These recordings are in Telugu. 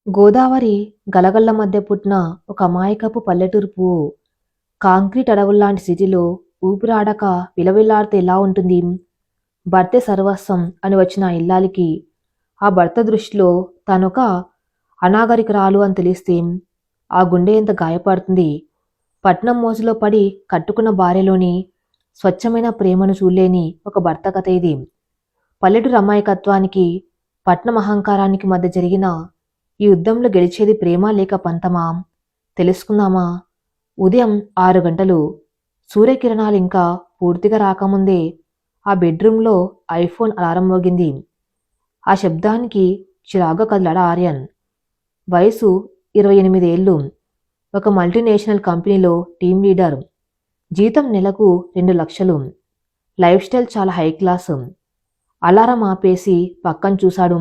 గోదావరి గలగళ్ల మధ్య పుట్టిన ఒక అమాయకపు పల్లెటూరు పువ్వు. కాంక్రీట్ అడవుల్లాంటి సిటీలో ఊపిరాడక విలవిల్లాడితే ఎలా ఉంటుంది? భర్తే సర్వస్వం అని వచ్చిన ఆ ఇల్లాలికి ఆ భర్త దృష్టిలో తానొక అనాగరికురాలు అని తెలిస్తే ఆ గుండె ఎంత గాయపడుతుంది. పట్నం మోజులో పడి కట్టుకున్న భార్యలోని స్వచ్ఛమైన ప్రేమను చూడలేని ఒక భర్త కథ ఇది. పల్లెటూరు అమాయకత్వానికి పట్నం అహంకారానికి మధ్య జరిగిన ఈ యుద్ధంలో గెలిచేది ప్రేమ లేక పంతమా? తెలుసుకుందామా? ఉదయం 6 గంటలు. సూర్యకిరణాలు ఇంకా పూర్తిగా రాకముందే ఆ బెడ్రూమ్లో ఐఫోన్ అలారం మోగింది. ఆ శబ్దానికి చిరాగ్గా కదిలాడు ఆర్యన్. వయసు 28 ఏళ్ళు. ఒక మల్టీనేషనల్ కంపెనీలో టీం లీడర్. జీతం నెలకు 2 లక్షలు. లైఫ్ స్టైల్ చాలా హై క్లాసు. అలారం ఆపేసి పక్కన చూశాడు.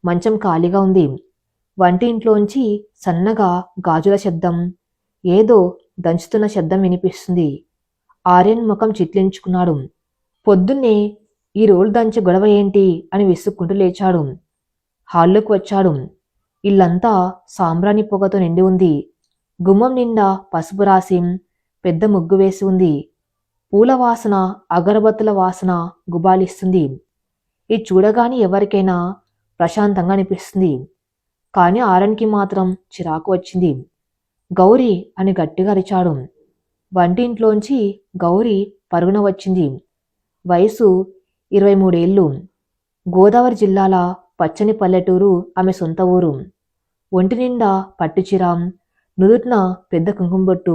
మంచం ఖాళీగా ఉంది. వంటింట్లోంచి సన్నగా గాజుల శబ్దం, ఏదో దంచుతున్న శబ్దం వినిపిస్తుంది. ఆర్యన్ ముఖం చిట్లించుకున్నాడు. పొద్దున్నే ఈ రోలు దంచే గొడవ ఏంటి అని విసుక్కుంటూ లేచాడు. హాల్లోకి వచ్చాడు. ఇల్లంతా సాంబ్రాణి పొగతో నిండి ఉంది. గుమ్మం నిండా పసుపు రాసి పెద్ద ముగ్గు వేసి ఉంది. పూల వాసన, అగరబత్తుల వాసన గుబాలిస్తుంది. ఇది చూడగానే ఎవరికైనా ప్రశాంతంగా అనిపిస్తుంది. కానీ ఆర్యన్కి మాత్రం చిరాకు వచ్చింది. గౌరీ అని గట్టిగా అరిచాడు. వంటింట్లోంచి గౌరీ పరుగున వచ్చింది. వయసు 23 ఏళ్ళు. గోదావరి జిల్లాల పచ్చని పల్లెటూరు ఆమె సొంత ఊరు. ఒంటి నిండా పట్టుచీర, నుదుటిన పెద్ద కుంకుమబొట్టు,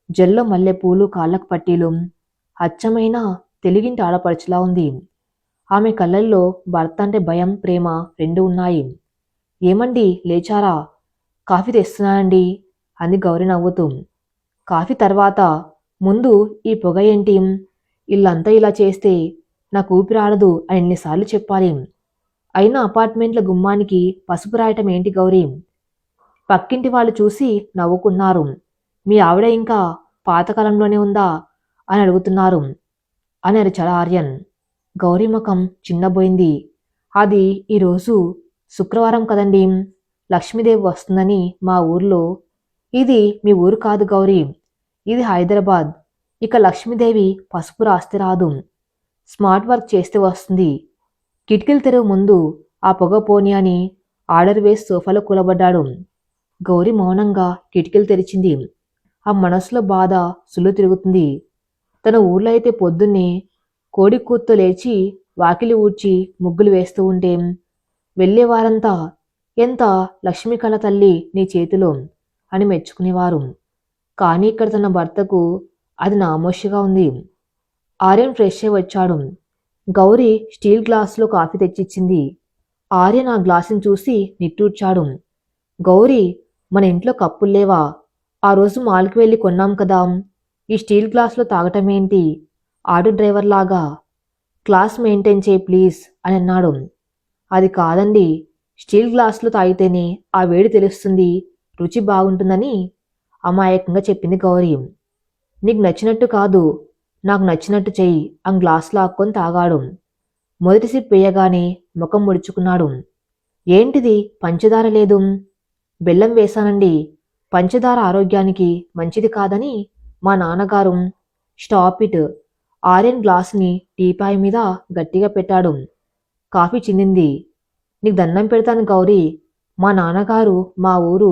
జల్లో మల్లెపూలు, కాళ్ళకు పట్టీలు. అచ్చమైన తెలుగింటి ఆడపడుచులా ఉంది. ఆమె కళ్ళల్లో భర్త అంటే భయం, ప్రేమ రెండు ఉన్నాయి. ఏమండి, లేచారా? కాఫీ తెస్తున్నానండి అంది గౌరి నవ్వుతూ. కాఫీ తర్వాత, ముందు ఈ పొగ ఏంటి? ఇల్లంతా ఇలా చేస్తే నాకు ఊపిరాడదు అని ఎన్నిసార్లు చెప్పాలి? అయినా అపార్ట్మెంట్ల గుమ్మానికి పసుపు రాయటం ఏంటి గౌరీ? పక్కింటి వాళ్ళు చూసి నవ్వుకున్నారు. మీ ఆవిడ ఇంకా పాతకాలంలోనే ఉందా అని అడుగుతున్నారు అని అరిచాడు ఆర్యన్. గౌరీ ముఖం చిన్నబోయింది. అది ఈరోజు శుక్రవారం కదండి. లక్ష్మీదేవి వస్తుందని మా ఊర్లో. ఇది మీ ఊరు కాదు గౌరీ, ఇది హైదరాబాద్. ఇక లక్ష్మీదేవి పసుపు రాస్తే రాదు, స్మార్ట్ వర్క్ చేస్తే వస్తుంది. కిటికీలు తెరువు, ముందు ఆ పొగ పోని అని ఆర్డర్ వేసి సోఫాలో కూలబడ్డాడు. గౌరీ మౌనంగా కిటికీలు తెరిచింది. ఆ మనసులో బాధ సుళ్ళు తిరుగుతుంది. తన ఊర్లో అయితే పొద్దున్నే కోడి కూత్తో లేచి వాకిలి ఊడ్చి ముగ్గులు వేస్తూ ఉంటే వెళ్ళేవారంతా ఎంత లక్ష్మీ కళ తల్లి నీ చేతిలో అని మెచ్చుకునేవారు. కానీ ఇక్కడ తన భర్తకు అది నామోషిగా ఉంది. ఆర్యన్ ఫ్రెష్ అయి వచ్చాడు. గౌరీ స్టీల్ గ్లాసులో కాఫీ తెచ్చిచ్చింది. ఆర్యన్ ఆ గ్లాసుని చూసి నిట్టూర్చాడు. గౌరీ, మన ఇంట్లో కప్పులు లేవా? ఆ రోజు మాల్కి వెళ్ళి కొన్నాం కదా, ఈ స్టీల్ గ్లాసులో తాగటమేంటి? ఆటో డ్రైవర్ లాగా. క్లాస్ మెయింటైన్ చేయి ప్లీజ్ అని అన్నాడు. అది కాదండి, స్టీల్ గ్లాసులో తాగితేనే ఆ వేడి తెలుస్తుంది, రుచి బాగుంటుందని అమాయకంగా చెప్పింది గౌరీ. నీకు నచ్చినట్టు కాదు, నాకు నచ్చినట్టు చెయ్యి అని గ్లాస్ లాక్కొని తాగాడు. మొదటి సిప్ వేయగానే ముఖం ముడుచుకున్నాడు. ఏంటిది, పంచదార లేదు? బెల్లం వేశానండి, పంచదార ఆరోగ్యానికి మంచిది కాదని మా నాన్నగారు. Stop it. ఆర్యన్ గ్లాసుని టీపాయ్ మీద గట్టిగా పెట్టాడు. కాఫీ చిందింది. నీకు దండం పెడతాను గౌరీ, మా నాన్నగారు, మా ఊరు,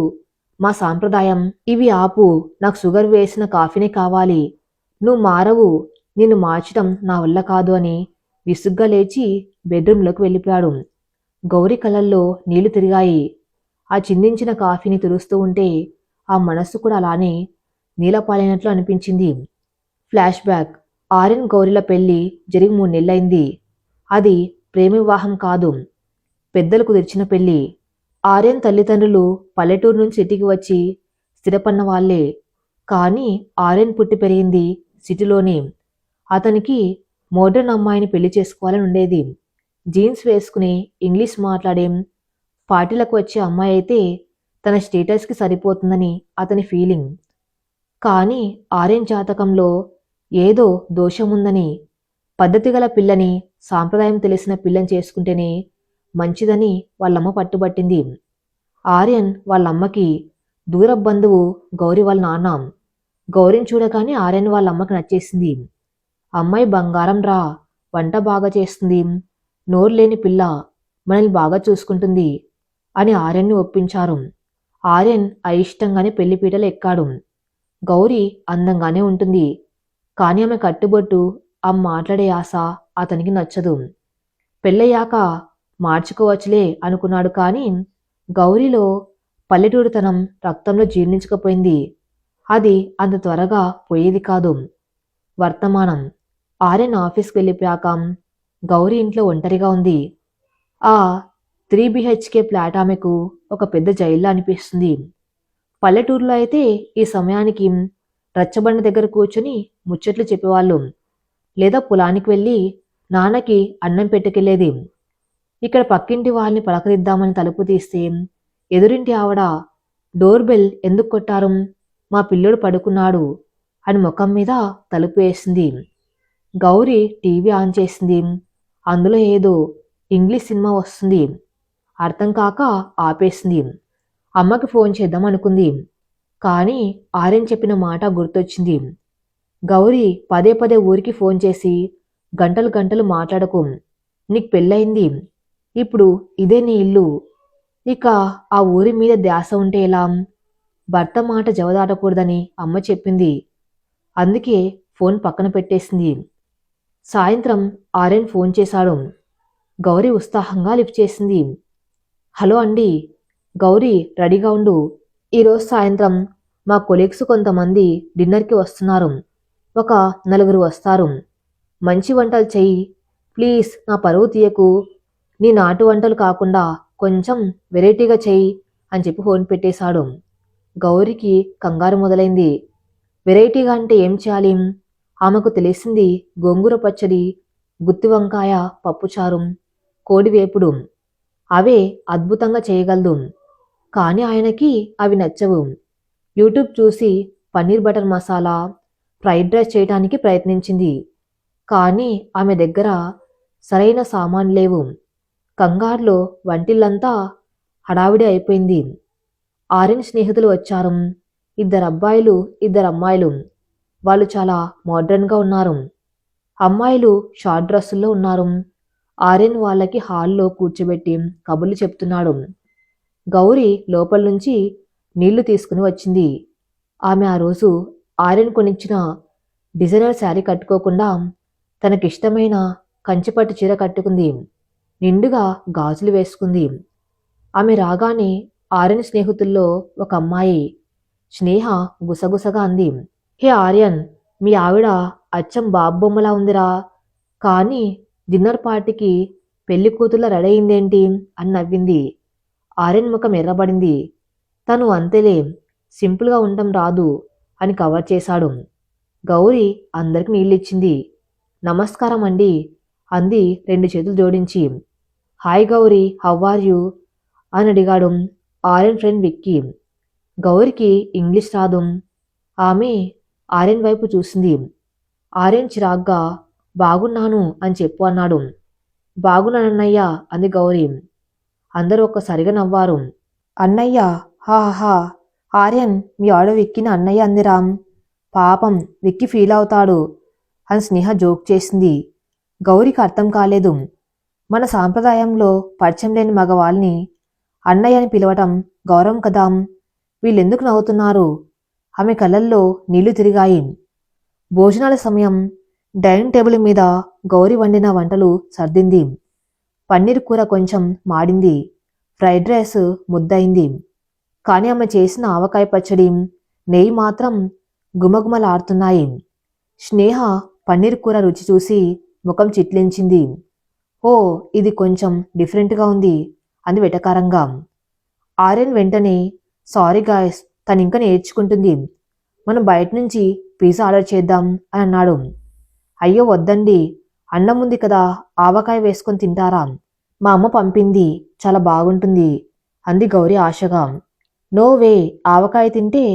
మా సాంప్రదాయం. ఇవి ఆపు, నాకు షుగర్ వేసిన కాఫీనే కావాలి. నువ్వు మారవు, నిన్ను మార్చటం నా వల్ల కాదు అని విసుగ్గా లేచి బెడ్రూమ్లోకి వెళ్ళిపోయాడు. గౌరీ కళ్ళల్లో నీళ్లు తిరిగాయి. ఆ చిందించిన కాఫీని తురుస్తూ ఉంటే ఆ మనస్సు కూడా అలానే నీలపాలైనట్లు అనిపించింది. Flash back. ఆర్యన్ గౌరీల పెళ్లి జరిగి 3 నెలలైంది. అది ప్రేమ వివాహం కాదు, పెద్దలు కుదిర్చిన పెళ్లి. ఆర్యన్ తల్లిదండ్రులు పల్లెటూరు నుంచి సిటీకి వచ్చి స్థిరపడిన వాళ్లే. కానీ ఆర్యన్ పుట్టి పెరిగింది సిటీలోనే. అతనికి మోడ్రన్ అమ్మాయిని పెళ్లి చేసుకోవాలని ఉండేది. జీన్స్ వేసుకుని ఇంగ్లీష్ మాట్లాడేం పార్టీలకు వచ్చే అమ్మాయి అయితే తన స్టేటస్కి సరిపోతుందని అతని ఫీలింగ్. కానీ ఆర్యన్ జాతకంలో ఏదో దోషముందని, పద్ధతిగల పిల్లని, సాంప్రదాయం తెలిసిన పిల్లని చేసుకుంటేనే మంచిదని వాళ్ళమ్మ పట్టుబట్టింది. ఆర్యన్ వాళ్ళమ్మకి దూర బంధువు గౌరీ వాళ్ళ నాన్న. గౌరీని చూడగానే ఆర్యన్ వాళ్ళమ్మకి నచ్చేసింది. అమ్మాయి బంగారం రా, వంట బాగా చేస్తుంది, నోరు లేని పిల్ల, మనల్ని బాగా చూసుకుంటుంది అని ఆర్యన్ని ఒప్పించారు. ఆర్యన్ అయిష్టంగానే పెళ్లిపీటలు ఎక్కాడు. గౌరీ అందంగానే ఉంటుంది, కానీ ఆమె కట్టుబొట్టు, ఆ మాట్లాడే ఆశ అతనికి నచ్చదు. పెళ్ళయ్యాక మార్చుకోవచ్చులే అనుకున్నాడు, కానీ గౌరీలో పల్లెటూరుతనం రక్తంలో జీర్ణించకపోయింది. అది అంత త్వరగా పోయేది కాదు. వర్తమానం. ఆర్యన్ ఆఫీస్కి వెళ్ళిపోయాక గౌరీ ఇంట్లో ఒంటరిగా ఉంది. ఆ 3 BHK ఫ్లాట్ ఆమెకు ఒక పెద్ద జైల్లో అనిపిస్తుంది. పల్లెటూరులో అయితే ఈ సమయానికి రచ్చబండ దగ్గర కూర్చుని ముచ్చట్లు చెప్పేవాళ్ళు, లేదా పొలానికి వెళ్ళి నాన్నకి అన్నం పెట్టుకెళ్లేది. ఇక్కడ పక్కింటి వాళ్ళని పలకరిద్దామని తలుపు తీస్తే ఎదురింటి ఆవిడ డోర్ బెల్ ఎందుకు కొట్టారు, మా పిల్లోడు పడుకున్నాడు అని ముఖం మీద తలుపు వేసింది. గౌరీ టీవీ ఆన్ చేసింది. అందులో ఏదో ఇంగ్లీష్ సినిమా వస్తుంది. అర్థం కాక ఆపేసింది. అమ్మకి ఫోన్ చేద్దాం అనుకుంది, కానీ ఆర్యన్ చెప్పిన మాట గుర్తొచ్చింది. గౌరీ పదే పదే ఊరికి ఫోన్ చేసి గంటలు గంటలు మాట్లాడకు, నీకు పెళ్ళయింది, ఇప్పుడు ఇదే నీ ఇల్లు, ఇక ఆ ఊరి మీద ధ్యాస ఉంటే ఎలా, భర్త మాట జవదాటకూడదని అమ్మ చెప్పింది. అందుకే ఫోన్ పక్కన పెట్టేసింది. సాయంత్రం ఆర్యన్ ఫోన్ చేశాడు. గౌరీ ఉత్సాహంగా లిఫ్ట్ చేసింది. హలో అండి, గౌరీ రెడీగా ఉండు, ఈరోజు సాయంత్రం మా కొలీగ్స్ కొంతమంది డిన్నర్కి వస్తున్నారు, ఒక 4 వస్తారు, మంచి వంటలు చెయ్యి ప్లీజ్, నా పరువు తీయకు, నీ నాటు వంటలు కాకుండా కొంచెం వెరైటీగా చెయ్యి అని చెప్పి ఫోన్ పెట్టేశాడు. గౌరికి కంగారు మొదలైంది. వెరైటీగా అంటే ఏం చేయాలి? ఆమెకు తెలిసింది గోంగూర పచ్చడి, గుత్తి వంకాయ పప్పుచారు, కోడి వేపుడు. అవే అద్భుతంగా చేయగలదు, కానీ ఆయనకి అవి నచ్చవు. యూట్యూబ్ చూసి paneer butter masala, fried rice చేయడానికి ప్రయత్నించింది, కానీ ఆమె దగ్గర సరైన సామాన్ లేవు. కంగారులో వంటిల్లంతా హడావిడి అయిపోయింది. ఆర్యన్ స్నేహితులు వచ్చారు. 2 అబ్బాయిలు 2 అమ్మాయిలు. వాళ్ళు చాలా మోడ్రన్గా ఉన్నారు. అమ్మాయిలు షార్ట్ డ్రెస్సుల్లో ఉన్నారు. ఆర్యన్ వాళ్ళకి హాల్లో కూర్చోబెట్టి కబుర్లు చెప్తున్నాడు. గౌరీ లోపల నుంచి నీళ్లు తీసుకుని వచ్చింది. ఆమె ఆ రోజు ఆర్యన్ కొనిచ్చిన డిజైనర్ శారీ కట్టుకోకుండా తనకిష్టమైన కంచిపట్టు చీర కట్టుకుంది. నిండుగా గాజులు వేసుకుంది. ఆమె రాగానే ఆర్యన్ స్నేహితుల్లో ఒక అమ్మాయి, స్నేహ, గుసగుసగా అంది, హే ఆర్యన్, మీ ఆవిడ అచ్చం బాబ్బొమ్మలా ఉందిరా, కానీ డిన్నర్ పార్టీకి పెళ్లి కూతుర్ల రెడీ అయిందేంటి అని నవ్వింది. ఆర్యన్ ముఖం ఎర్రబడింది. తను అంతేలే, సింపుల్గా ఉండటం రాదు అని కవర్ చేశాడు. గౌరీ అందరికి నీళ్ళిచ్చింది. నమస్కారం అండి అంది 2 చేతులు జోడించి. Hi Gauri, how are you అని అడిగాడు ఆర్యన్ ఫ్రెండ్ విక్కీ. గౌరికి ఇంగ్లీష్ రాదు. ఆమె ఆర్యన్ వైపు చూసింది. ఆర్యన్ చిరాగ్గా బాగున్నాను అని చెప్పు అన్నాడు. బాగున్నానన్నయ్య అంది గౌరీ. అందరూ ఒక్కసారిగా నవ్వారు. అన్నయ్య, హాహా, ఆర్యన్ మీ ఆవిడ విక్కిని అన్నయ్య అందిరాం, పాపం విక్కి ఫీల్ అవుతాడు అని స్నేహ జోక్ చేసింది. గౌరికి అర్థం కాలేదు. మన సాంప్రదాయంలో పరిచయం లేని మగవాళ్ళని అన్నయ్య అని పిలవటం గౌరవం కదా, వీళ్ళెందుకు నవ్వుతున్నారు? ఆమె కళ్ళల్లో నీళ్లు తిరిగాయి. భోజనాల సమయం. డైనింగ్ టేబుల్ మీద గౌరీ వండిన వంటలు సర్దింది. పన్నీర్ కూర కొంచెం మాడింది, ఫ్రైడ్ రైస్ ముద్దయింది, కానీ ఆమె చేసిన ఆవకాయ పచ్చడి, నెయ్యి మాత్రం గుమగుమలాడుతున్నాయి. స్నేహ పన్నీర్ కూర రుచి చూసి ముఖం చిట్లించింది. ఓ, ఇది కొంచెం డిఫరెంట్గా ఉంది అంది వెటకారంగా. ఆర్యన్ వెంటనే, సారీ గాయస్, తనింక నేర్చుకుంటుంది, మనం బయట నుంచి పిజ్జా ఆర్డర్ చేద్దాం అని అన్నాడు. అయ్యో వద్దండి, అన్నం ఉంది కదా, ఆవకాయ వేసుకొని తింటారా, మా అమ్మ పంపింది, చాలా బాగుంటుంది అంది గౌరీ ఆశగా. నో వే, ఆవకాయ తింటే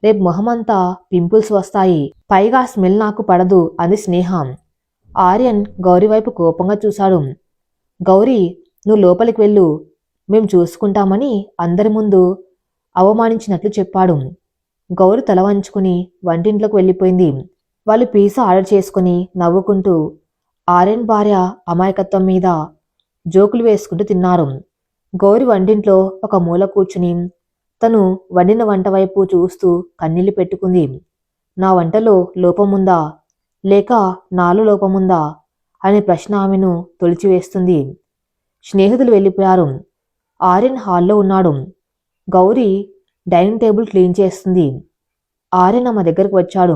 రేపు మొహమంతా పింపుల్స్ వస్తాయి, పైగా స్మెల్ నాకు పడదు అంది స్నేహ. ఆర్యన్ గౌరీ వైపు కోపంగా చూశాడు. గౌరీ, నువ్వు లోపలికి వెళ్ళు, మేం చూసుకుంటామని అందరి ముందు అవమానించినట్లు చెప్పాడు. గౌరి తల వంచుకుని వంటింట్లోకి వెళ్ళిపోయింది. వాళ్ళు పిజ్జా ఆర్డర్ చేసుకుని నవ్వుకుంటూ ఆర్యన్ భార్య అమాయకత్వం మీద జోకులు వేసుకుంటూ తిన్నారు. గౌరి వంటింట్లో ఒక మూల కూర్చుని తను వండిన వంట వైపు చూస్తూ కన్నీళ్లు పెట్టుకుంది. నా వంటలో లోపముందా లేక నాలో లోపముందా అనే ప్రశ్న ఆమెను తొలిచివేస్తుంది. స్నేహితులు వెళ్ళిపోయారు. ఆర్యన్ హాల్లో ఉన్నాడు. గౌరీ డైనింగ్ టేబుల్ క్లీన్ చేస్తుంది. ఆర్యన్ ఆమె దగ్గరకు వచ్చాడు.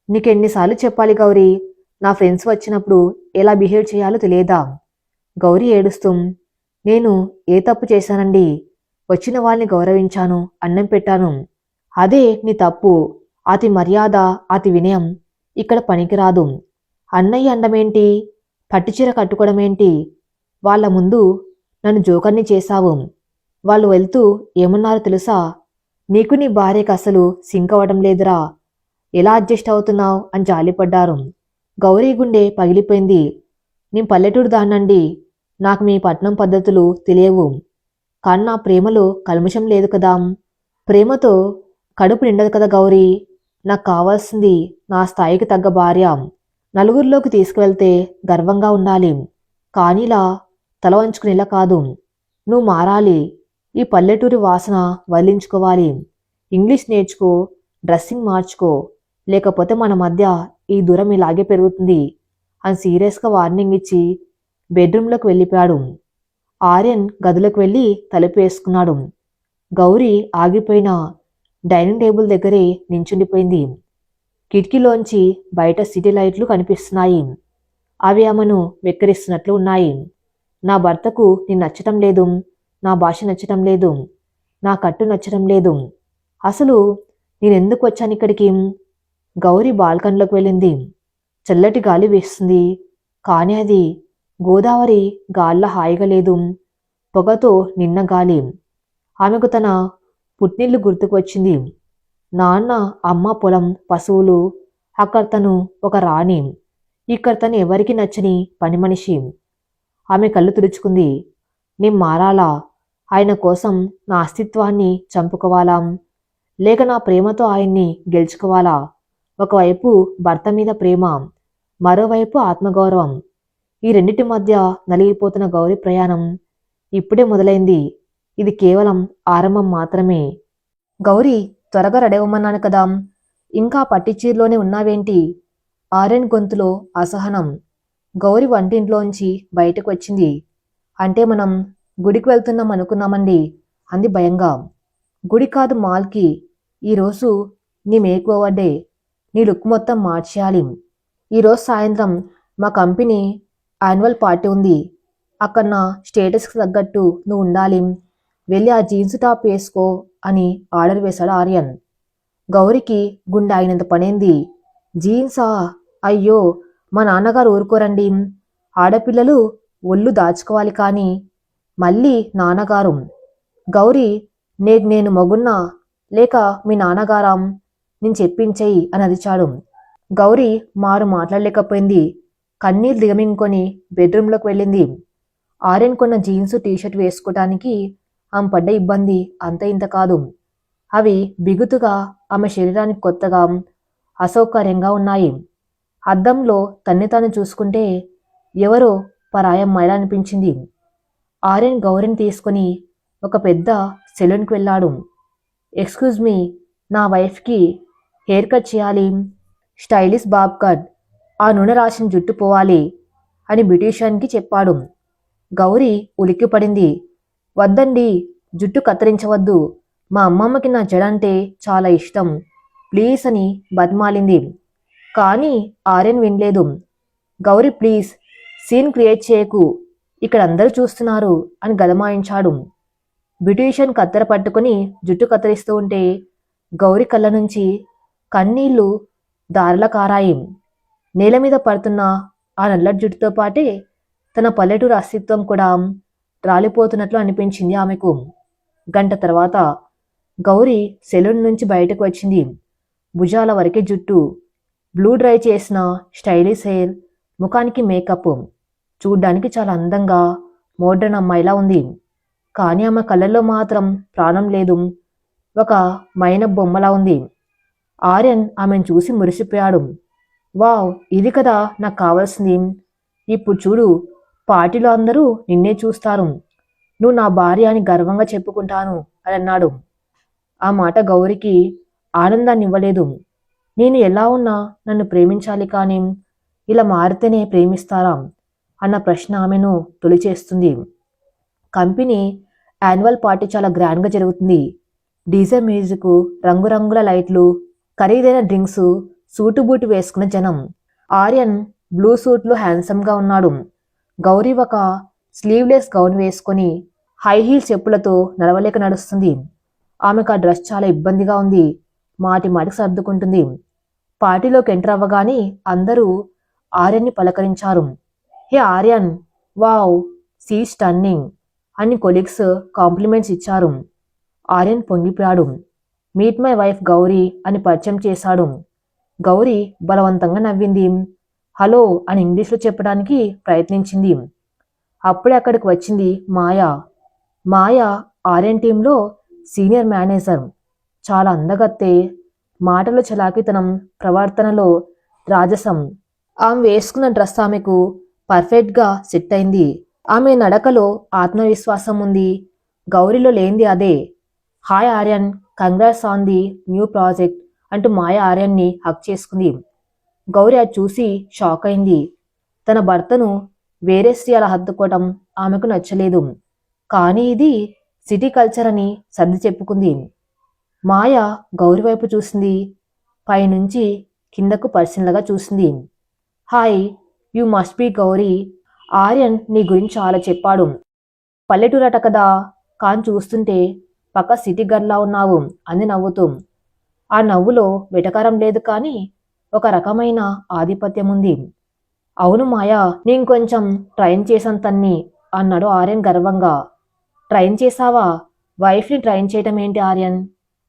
నీకెన్నిసార్లు చెప్పాలి గౌరీ, నా ఫ్రెండ్స్ వచ్చినప్పుడు ఎలా బిహేవ్ చేయాలో తెలియదా? గౌరీ ఏడుస్తూ, నేను ఏ తప్పు చేశానండి? వచ్చిన వాళ్ళని గౌరవించాను, అన్నం పెట్టాను. అదే నీ తప్పు. అతి మర్యాద, అతి వినయం ఇక్కడ పనికిరాదు. అన్నయ్య అండమేంటి, పట్టుచీర కట్టుకోవడమేంటి? వాళ్ళ ముందు నన్ను జోకర్ని చేశావు. వాళ్ళు వెళ్తూ ఏమన్నారో తెలుసా? నీకు నీ భార్యకు అసలు సింక్ అవ్వడం లేదురా, ఎలా అడ్జస్ట్ అవుతున్నావు అని జాలిపడ్డారు. గౌరీ గుండె పగిలిపోయింది. నేను పల్లెటూరు దాన్నండి, నాకు మీ పట్నం పద్ధతులు తెలియవు. కానీ నా ప్రేమలో కల్మషం లేదు కదా. ప్రేమతో కడుపు నిండదు కదా గౌరీ. నాకు కావాల్సింది నా స్థాయికి తగ్గ భార్య. నలుగురిలోకి తీసుకువెళ్తే గర్వంగా ఉండాలి, కానీలా తల వంచుకునేలా కాదు. నువ్వు మారాలి. ఈ పల్లెటూరి వాసన వదిలించుకోవాలి. ఇంగ్లీష్ నేర్చుకో, డ్రెస్సింగ్ మార్చుకో, లేకపోతే మన మధ్య ఈ దూరం ఇలాగే పెరుగుతుంది అని సీరియస్గా వార్నింగ్ ఇచ్చి బెడ్రూమ్లోకి వెళ్ళిపోయాడు. ఆర్యన్ గదిలోకి వెళ్ళి తలుపు వేసుకున్నాడు. గౌరీ ఆగిపోయిన డైనింగ్ టేబుల్ దగ్గరే నించుండిపోయింది. కిటికీలోంచి బయట సిటీ లైట్లు కనిపిస్తున్నాయి. అవి ఆమెను వెక్కిరిస్తున్నట్లు ఉన్నాయి. నా భర్తకు నేను నచ్చటం లేదు, నా భాష నచ్చటం లేదు, నా కట్టు నచ్చటం లేదు. అసలు నేనెందుకు వచ్చాను ఇక్కడికి? గౌరీ బాల్కన్లోకి వెళ్ళింది. చల్లటి గాలి వేస్తుంది, కానీ అది గోదావరి గాల్లో హాయిగా లేదు, పొగతో నిన్న గాలి. ఆమెకు తన పుట్టినిల్లు గుర్తుకు వచ్చింది. నాన్న, అమ్మ, పొలం, పశువులు. అక్కడ తను ఒక రాణి, ఇక్కడ తను ఎవరికి నచ్చని పని మనిషి. ఆమె కళ్ళు తుడుచుకుంది. నేను మారాలా? ఆయన కోసం నా అస్తిత్వాన్ని చంపుకోవాలా, లేక నా ప్రేమతో ఆయన్ని గెలుచుకోవాలా? ఒకవైపు భర్త మీద ప్రేమ, మరోవైపు ఆత్మగౌరవం. ఈ రెండిటి మధ్య నలిగిపోతున్న గౌరీ ప్రయాణం ఇప్పుడే మొదలైంది. ఇది కేవలం ఆరంభం మాత్రమే. గౌరీ, త్వరగా రెడీ అవ్వమన్నాను కదా, ఇంకా పట్టిచీరలోనే ఉన్నావేంటి? ఆర్యన్ గొంతులో అసహనం. గౌరీ వంటింట్లోంచి బయటకు వచ్చింది. అంటే మనం గుడికి వెళ్తున్నాం అనుకున్నామండి అంది భయంగా. గుడి కాదు, మాల్కి. ఈరోజు నీ మేక్ ఓవర్ డే. నీ లుక్ మొత్తం మార్చేయాలి. ఈరోజు సాయంత్రం మా కంపెనీ యాన్యువల్ పార్టీ ఉంది. అక్కడ నా స్టేటస్కి తగ్గట్టు నువ్వు ఉండాలి. వెళ్ళి ఆ జీన్స్ టాప్ వేసుకో అని ఆర్డర్ వేశాడు ఆర్యన్. గౌరికి గుండె ఆగినంత పనైంది. జీన్సా? అయ్యో, మా నాన్నగారు ఊరుకోరండి. ఆడపిల్లలు ఒళ్ళు దాచుకోవాలి, కానీ మళ్ళీ నాన్నగారు. గౌరీ, నేను మగున్నా లేక మీ నాన్నగారాం? నేను చెప్పించేయి అని అరిచాడు. గౌరీ మారు మాట్లాడలేకపోయింది. కన్నీరు దిగమింగుకొని బెడ్రూమ్లోకి వెళ్ళింది. ఆర్యన్ కొన్న జీన్స్ టీషర్ట్ వేసుకోవటానికి ఆమె పడ్డ ఇబ్బంది అంత ఇంత కాదు. అవి బిగుతుగా ఆమె శరీరానికి కొత్తగా అసౌకర్యంగా ఉన్నాయి. అద్దంలో తన్ని తాను చూసుకుంటే ఎవరో పరాయమ్మాయిలా అనిపించింది. ఆర్యన్ గౌరీని తీసుకుని ఒక పెద్ద సెలూన్కి వెళ్ళాడు. ఎక్స్క్యూజ్ మీ, నా వైఫ్కి హెయిర్ కట్ చేయాలి, స్టైలిష్ బాబ్ కట్, ఆ నూనె రాసిన జుట్టు పోవాలి అని బ్యూటీషియన్కి చెప్పాడు. గౌరీ ఉలిక్కిపడింది. వద్దండి, జుట్టు కత్తిరించవద్దు, మా అమ్మమ్మకి నా జడ అంటే చాలా ఇష్టం, ప్లీజ్ అని బతిమాలింది. కానీ ఆర్యన్ వినలేదు. గౌరీ, ప్లీజ్ సీన్ క్రియేట్ చేయకు, ఇక్కడ అందరూ చూస్తున్నారు అని గదమాయించాడు. బ్యూటీషియన్ కత్తెర పట్టుకుని జుట్టు కత్తిరిస్తూ ఉంటే గౌరీ కళ్ళ నుంచి కన్నీళ్లు దారిలా కారాయి. నేల మీద పడుతున్న ఆ నల్లటి జుట్టుతో పాటే తన పల్లెటూరు అస్తిత్వం కూడా రాలిపోతున్నట్లు అనిపించింది ఆమెకు. గంట తర్వాత గౌరీ సెలూన్ నుంచి బయటకు వచ్చింది. భుజాల వరకే జుట్టు, బ్లూ డ్రై చేసిన స్టైలిష్ హెయిర్, ముఖానికి మేకప్. చూడ్డానికి చాలా అందంగా మోడ్రన్ అమ్మాయిలా ఉంది. కానీ ఆమె కళ్ళల్లో మాత్రం ప్రాణం లేదు. ఒక మైన బొమ్మలా ఉంది. ఆర్యన్ ఆమెను చూసి మురిసిపోయాడు. వావ్, ఇది కదా నాకు కావాల్సింది. ఇప్పుడు చూడు, పార్టీలో అందరూ నిన్నే చూస్తారు. నువ్వు నా భార్య అని గర్వంగా చెప్పుకుంటాను అని అన్నాడు. ఆ మాట గౌరికి ఆనందాన్ని ఇవ్వలేదు. నేను ఎలా ఉన్నా నన్ను ప్రేమించాలి, కానీ ఇలా మారితేనే ప్రేమిస్తారా అన్న ప్రశ్న ఆమెను తొలిచేస్తుంది. కంపెనీ యాన్యువల్ పార్టీ చాలా గ్రాండ్గా జరుగుతుంది. డీజే మ్యూజిక్, రంగురంగుల లైట్లు, ఖరీదైన డ్రింక్స్, సూటు బూటు వేసుకున్న జనం. ఆర్యన్ బ్లూ సూట్లో హ్యాండ్సమ్గా ఉన్నాడు. గౌరీ ఒక స్లీవ్లెస్ గౌన్ వేసుకొని హై హీల్ చెప్పులతో నడవలేక నడుస్తుంది. ఆమెకు ఆ డ్రెస్ చాలా ఇబ్బందిగా ఉంది. మాటి మాటికి సర్దుకుంటుంది. పార్టీలోకి ఎంటర్ అవ్వగానే అందరూ ఆర్యన్ని పలకరించారు. Hey Aryan, wow, see stunning అని కొలీగ్స్ కాంప్లిమెంట్స్ ఇచ్చారు. ఆర్యన్ పొంగిపోయాడు. మీట్ మై వైఫ్ గౌరీ అని పరిచయం చేశాడు. గౌరీ బలవంతంగా నవ్వింది. హలో అని ఇంగ్లీష్లో చెప్పడానికి ప్రయత్నించింది. అప్పుడే అక్కడికి వచ్చింది మాయా. మాయా ఆర్యన్ టీంలో సీనియర్ మేనేజర్. చాలా అందగత్తే, మాటలో చలాకితనం, ప్రవర్తనలో రాజసం. ఆమె వేసుకున్న డ్రెస్ ఆమెకు పర్ఫెక్ట్గా సెట్ అయింది. ఆమె నడకలో ఆత్మవిశ్వాసం ఉంది. గౌరీలో లేనిది అదే. Hi Aryan, congrats on the new project అంటూ మాయ ఆర్యన్ని హక్ చేసుకుంది. గౌరీ అది చూసి షాక్ అయింది. తన భర్తను వేరే స్త్రీ అలా హత్తుకోవటం ఆమెకు నచ్చలేదు. కానీ ఇది సిటీ కల్చర్ అని సర్ది చెప్పుకుంది. మాయ గౌరీ వైపు చూసింది. పైనుంచి కిందకు పరిశీలనగా చూసింది. Hi, you must be Gauri. Aryan నీ గురించి చాలా చెప్పాడు. పల్లెటూరట కదా, కాని చూస్తుంటే పక్క సిటీ గర్లా ఉన్నావు అంది నవ్వుతూ. ఆ నవ్వులో వెటకారం లేదు, కానీ ఒక రకమైన ఆధిపత్యం ఉంది. అవును మాయా, నేను కొంచెం ట్రైన్ చేశాను తన్ని అన్నాడు ఆర్యన్ గర్వంగా. ట్రైన్ చేశావా? వైఫ్ని ట్రైన్ చేయటం ఏంటి ఆర్యన్?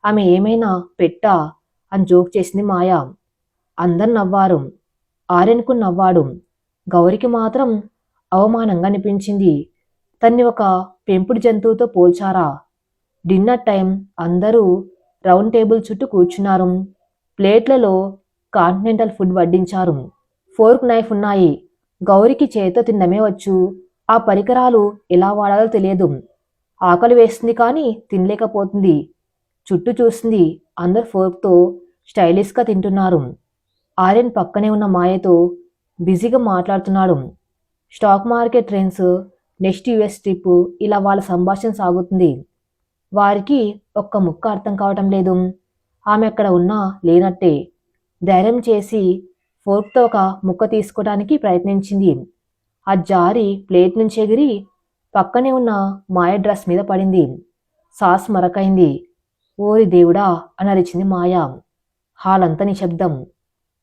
ఆమె ఏమైనా పెట్టా అని జోక్ చేసింది మాయా. అందరు నవ్వారు. ఆర్యన్కు నవ్వాడు. గౌరికి మాత్రం అవమానంగా అనిపించింది. తన్ని ఒక పెంపుడు జంతువుతో పోల్చారా? Dinner time. అందరూ రౌండ్ టేబుల్ చుట్టూ కూర్చున్నారు. ప్లేట్లలో కాంటినెంటల్ ఫుడ్ వడ్డించారు. ఫోర్క్, నైఫ్ ఉన్నాయి. గౌరికి చేతితో తినడమే వచ్చు. ఆ పరికరాలు ఎలా వాడాలో తెలియదు. ఆకలి వేస్తుంది కానీ తినలేకపోతుంది. చుట్టూ చూసింది. అందరు ఫోర్క్తో స్టైలిష్గా తింటున్నారు. ఆర్యన్ పక్కనే ఉన్న మాయతో బిజీగా మాట్లాడుతున్నాడు. Stock market trends, next US trip, ఇలా వాళ్ళ సంభాషణ సాగుతుంది. వారికి ఒక్క ముక్క అర్థం కావటం లేదు. ఆమె అక్కడ ఉన్నా లేనట్టే. ధైర్యం చేసి ఫోర్క్తో ఒక ముక్క తీసుకోవడానికి ప్రయత్నించింది. ఆ జారి ప్లేట్ నుంచి ఎగిరి పక్కనే ఉన్న మాయ డ్రెస్ మీద పడింది. సాస్ మరకైంది. ఓరి దేవుడా అని అరిచింది మాయ. హాల్ అంతా నిశ్శబ్దం.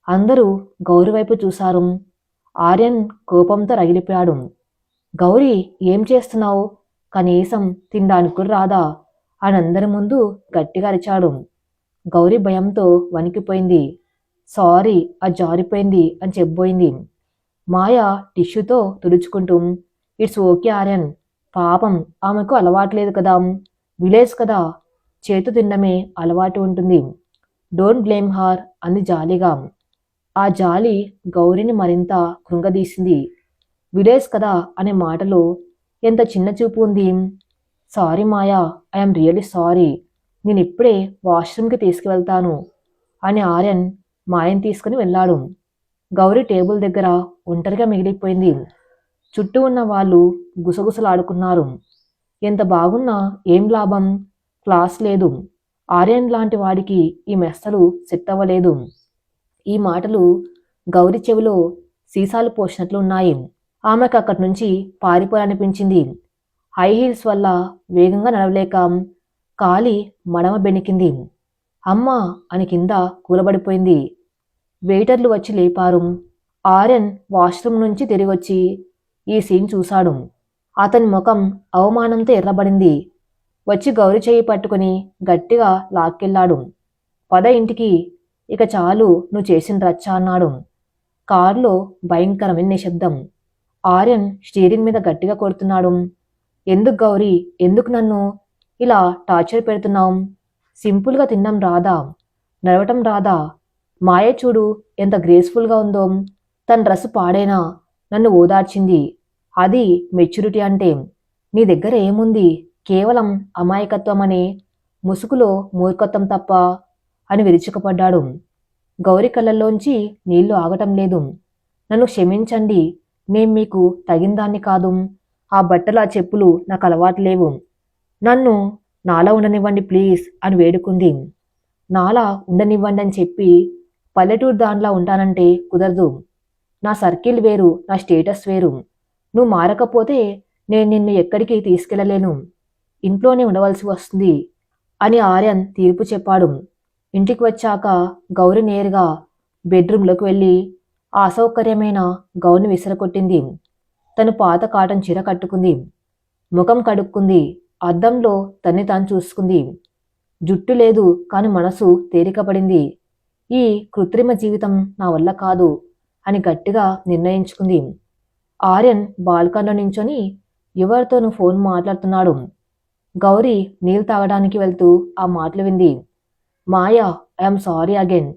అందరూ గౌరీ వైపు చూశారు. ఆర్యన్ కోపంతో రగిలిపోయాడు. గౌరీ, ఏం చేస్తున్నావు? కనీసం తినడానికి కూడా రాదా అని అందరి ముందు గట్టిగా అరిచాడు. గౌరీ భయంతో వణికిపోయింది. సారీ, అది జారిపోయింది అని చెప్పబోయింది. మాయ టిష్యూతో తుడుచుకుంటూ, ఇట్స్ ఓకే ఆర్యన్, పాపం ఆమెకు అలవాట్లేదు కదా, విలేజ్ కదా, చేతు తినడమే అలవాటు ఉంటుంది. డోంట్ బ్లేమ్ హార్ అంది జాలిగా. ఆ జాలి గౌరీని మరింత కృంగదీసింది. విలేజ్ కదా అనే మాటలో ఎంత చిన్న చూపు ఉంది. Sorry Maya, I'm really sorry. నేను ఇప్పుడే వాష్రూమ్కి తీసుకువెళ్తాను అని ఆర్యన్ మాయని తీసుకుని వెళ్ళాడు. గౌరీ టేబుల్ దగ్గర ఒంటరిగా మిగిలిపోయింది. చుట్టూ ఉన్న వాళ్ళు గుసగుసలాడుకున్నారు. ఎంత బాగున్నా ఏం లాభం, క్లాస్ లేదు. ఆర్యన్ లాంటి వాడికి ఈ మెస్సలు సెట్ అవ్వలేదు. ఈ మాటలు గౌరీ చెవిలో సీసాలు పోసినట్లు ఉన్నాయి. ఆమెకు అక్కడి నుంచి పారిపోయాలనిపించింది. హై హీల్స్ వల్ల వేగంగా నడవలేక కాలి మడమ బెణికింది. అమ్మా అని కింద కూలబడిపోయింది. వెయిటర్లు వచ్చి లేపారు. ఆర్యన్ వాష్రూమ్ నుంచి తిరిగొచ్చి ఈ సీన్ చూశాడు. అతని ముఖం అవమానంతో ఎర్రబడింది. వచ్చి గౌరీ చేయి పట్టుకుని గట్టిగా లాక్కెళ్ళాడు. పద ఇంటికి, ఇక చాలు నువ్వు చేసిన రచ్చ అన్నాడు. కారులో భయంకరమైన నిశ్శబ్దం. ఆర్యన్ స్టీరింగ్ మీద గట్టిగా కొడుతున్నాడు. ఎందుకు గౌరీ, ఎందుకు నన్ను ఇలా టార్చర్ పెడుతున్నావు? సింపుల్గా తినడం రాదా? నడవటం రాదా? మాయ చూడు ఎంత గ్రేస్ఫుల్గా ఉందో. తన డ్రెస్ పాడైనా నన్ను ఓదార్చింది. అది మెచ్యూరిటీ అంటే. నీ దగ్గర ఏముంది? కేవలం అమాయకత్వం అనే ముసుగులో మూర్ఖత్వం తప్ప అని విరుచుకుపడ్డాడు. గౌరి కళ్ళల్లోంచి నీళ్లు ఆగటం లేదు. నన్ను క్షమించండి, నేను మీకు తగిందాన్ని కాదు. ఆ బట్టలు ఆ చెప్పులు నాకు అలవాటు లేవు. నన్ను నాలా ఉండనివ్వండి ప్లీజ్ అని వేడుకుంది. నాలా ఉండనివ్వండి అని చెప్పి పల్లెటూరు దానిలా ఉంటానంటే కుదరదు. నా సర్కిల్ వేరు, నా స్టేటస్ వేరు. నువ్వు మారకపోతే నేను నిన్ను ఎక్కడికి తీసుకెళ్లలేను. ఇంట్లోనే ఉండవలసి వస్తుంది అని ఆర్యన్ తీర్పు చెప్పాడు. ఇంటికి వచ్చాక గౌరి నేరుగా బెడ్రూమ్లోకి వెళ్ళి ఆ అసౌకర్యమైన గౌన్ని విసిరకొట్టింది. తను పాత కాటన్ చీర కట్టుకుంది. ముఖం కడుక్కుంది. అద్దంలో తన్ని తాను చూసుకుంది. జుట్టు లేదు కాని మనసు తేలికపడింది. ఈ కృత్రిమ జీవితం నా వల్ల కాదు అని గట్టిగా నిర్ణయించుకుంది. ఆర్యన్ బాల్కన్లో నించొని ఎవరితోనూ ఫోన్ మాట్లాడుతున్నాడు. గౌరీ నీళ్ళు తాగడానికి వెళ్తూ ఆ మాటలు వింది. మాయా, ఐఎమ్ సారీ అగైన్.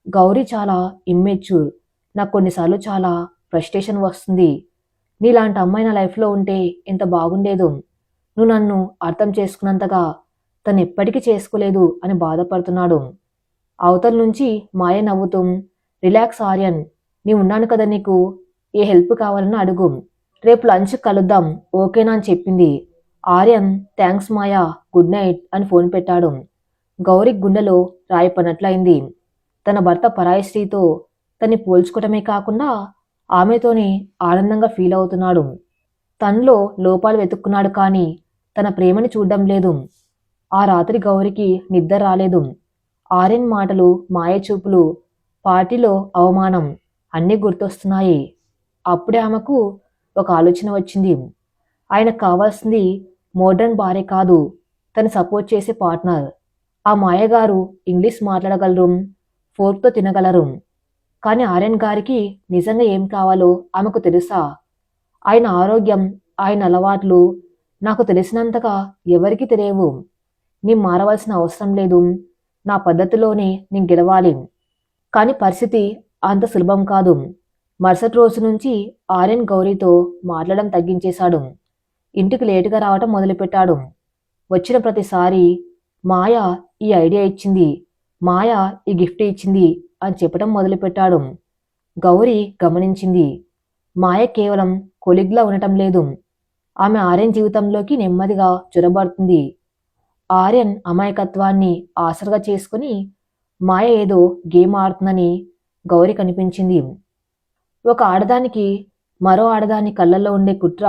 గౌరీ చాలా ఇమ్మెచ్యూర్. నాకు కొన్నిసార్లు చాలా ఫ్రస్ట్రేషన్ వస్తుంది. నీలాంటి అమ్మాయి నా లైఫ్లో ఉంటే ఎంత బాగుండేదో. నువ్వు నన్ను అర్థం చేసుకున్నంతగా తను ఎప్పటికీ చేసుకోలేదు అని బాధపడుతున్నాడు. అవతల నుంచి మాయ నవ్వుతూ, రిలాక్స్ ఆర్యన్, నీ ఉన్నాను కదా నీకు. ఏ హెల్ప్ కావాలన్నా అడుగు. రేపు లంచ్ కలుద్దాం ఓకేనా అని చెప్పింది. ఆర్యన్ థ్యాంక్స్ మాయా, గుడ్ నైట్ అని ఫోన్ పెట్టాడు. గౌరీ గుండెలో రాయి పడినట్లయింది. తన భర్త పరాయి స్త్రీతో తన్ని పోల్చుకోవటమే కాకుండా ఆమెతోనే ఆనందంగా ఫీల్ అవుతున్నాడు. తనలో లోపాలు వెతుక్కున్నాడు కానీ తన ప్రేమని చూడ్డం లేదు. ఆ రాత్రి గౌరికి నిద్ర రాలేదు. ఆర్యన్ మాటలు, మాయ చూపులు, పార్టీలో అవమానం అన్నీ గుర్తొస్తున్నాయి. అప్పుడే ఆమెకు ఒక ఆలోచన వచ్చింది. ఆయనకు కావాల్సింది మోడ్రన్ భార్య కాదు, తను సపోర్ట్ చేసే పార్ట్నర్. ఆ మాయగారు ఇంగ్లీష్ మాట్లాడగలరు, ఫోర్క్తో తినగలరు. కానీ ఆర్యన్ గారికి నిజంగా ఏం కావాలో ఆమెకు తెలుసా? ఆయన ఆరోగ్యం, ఆయన అలవాట్లు నాకు తెలిసినంతగా ఎవరికీ తెలియవు. నీ మారవలసిన అవసరం లేదు. నా పద్ధతిలోనే నేను గెలవాలి. కానీ పరిస్థితి అంత సులభం కాదు. మరుసటి రోజు నుంచి ఆర్యన్ గౌరీతో మాట్లాడడం తగ్గించేశాడు. ఇంటికి లేటుగా రావటం మొదలుపెట్టాడు. వచ్చిన ప్రతిసారి మాయ ఈ ఐడియా ఇచ్చింది, మాయ ఈ గిఫ్ట్ ఇచ్చింది అని చెప్పడం మొదలుపెట్టాడు. గౌరీ గమనించింది. మాయ కేవలం కొలిగ్లా ఉండటం లేదు, ఆమె ఆర్యన్ జీవితంలోకి నెమ్మదిగా చొరబడుతుంది. ఆర్యన్ అమాయకత్వాన్ని ఆసరగా చేసుకుని మాయ ఏదో గేమ్ ఆడుతుందని గౌరీ కనిపించింది. ఒక ఆడదానికి మరో ఆడదాని కళ్ళల్లో ఉండే కుట్ర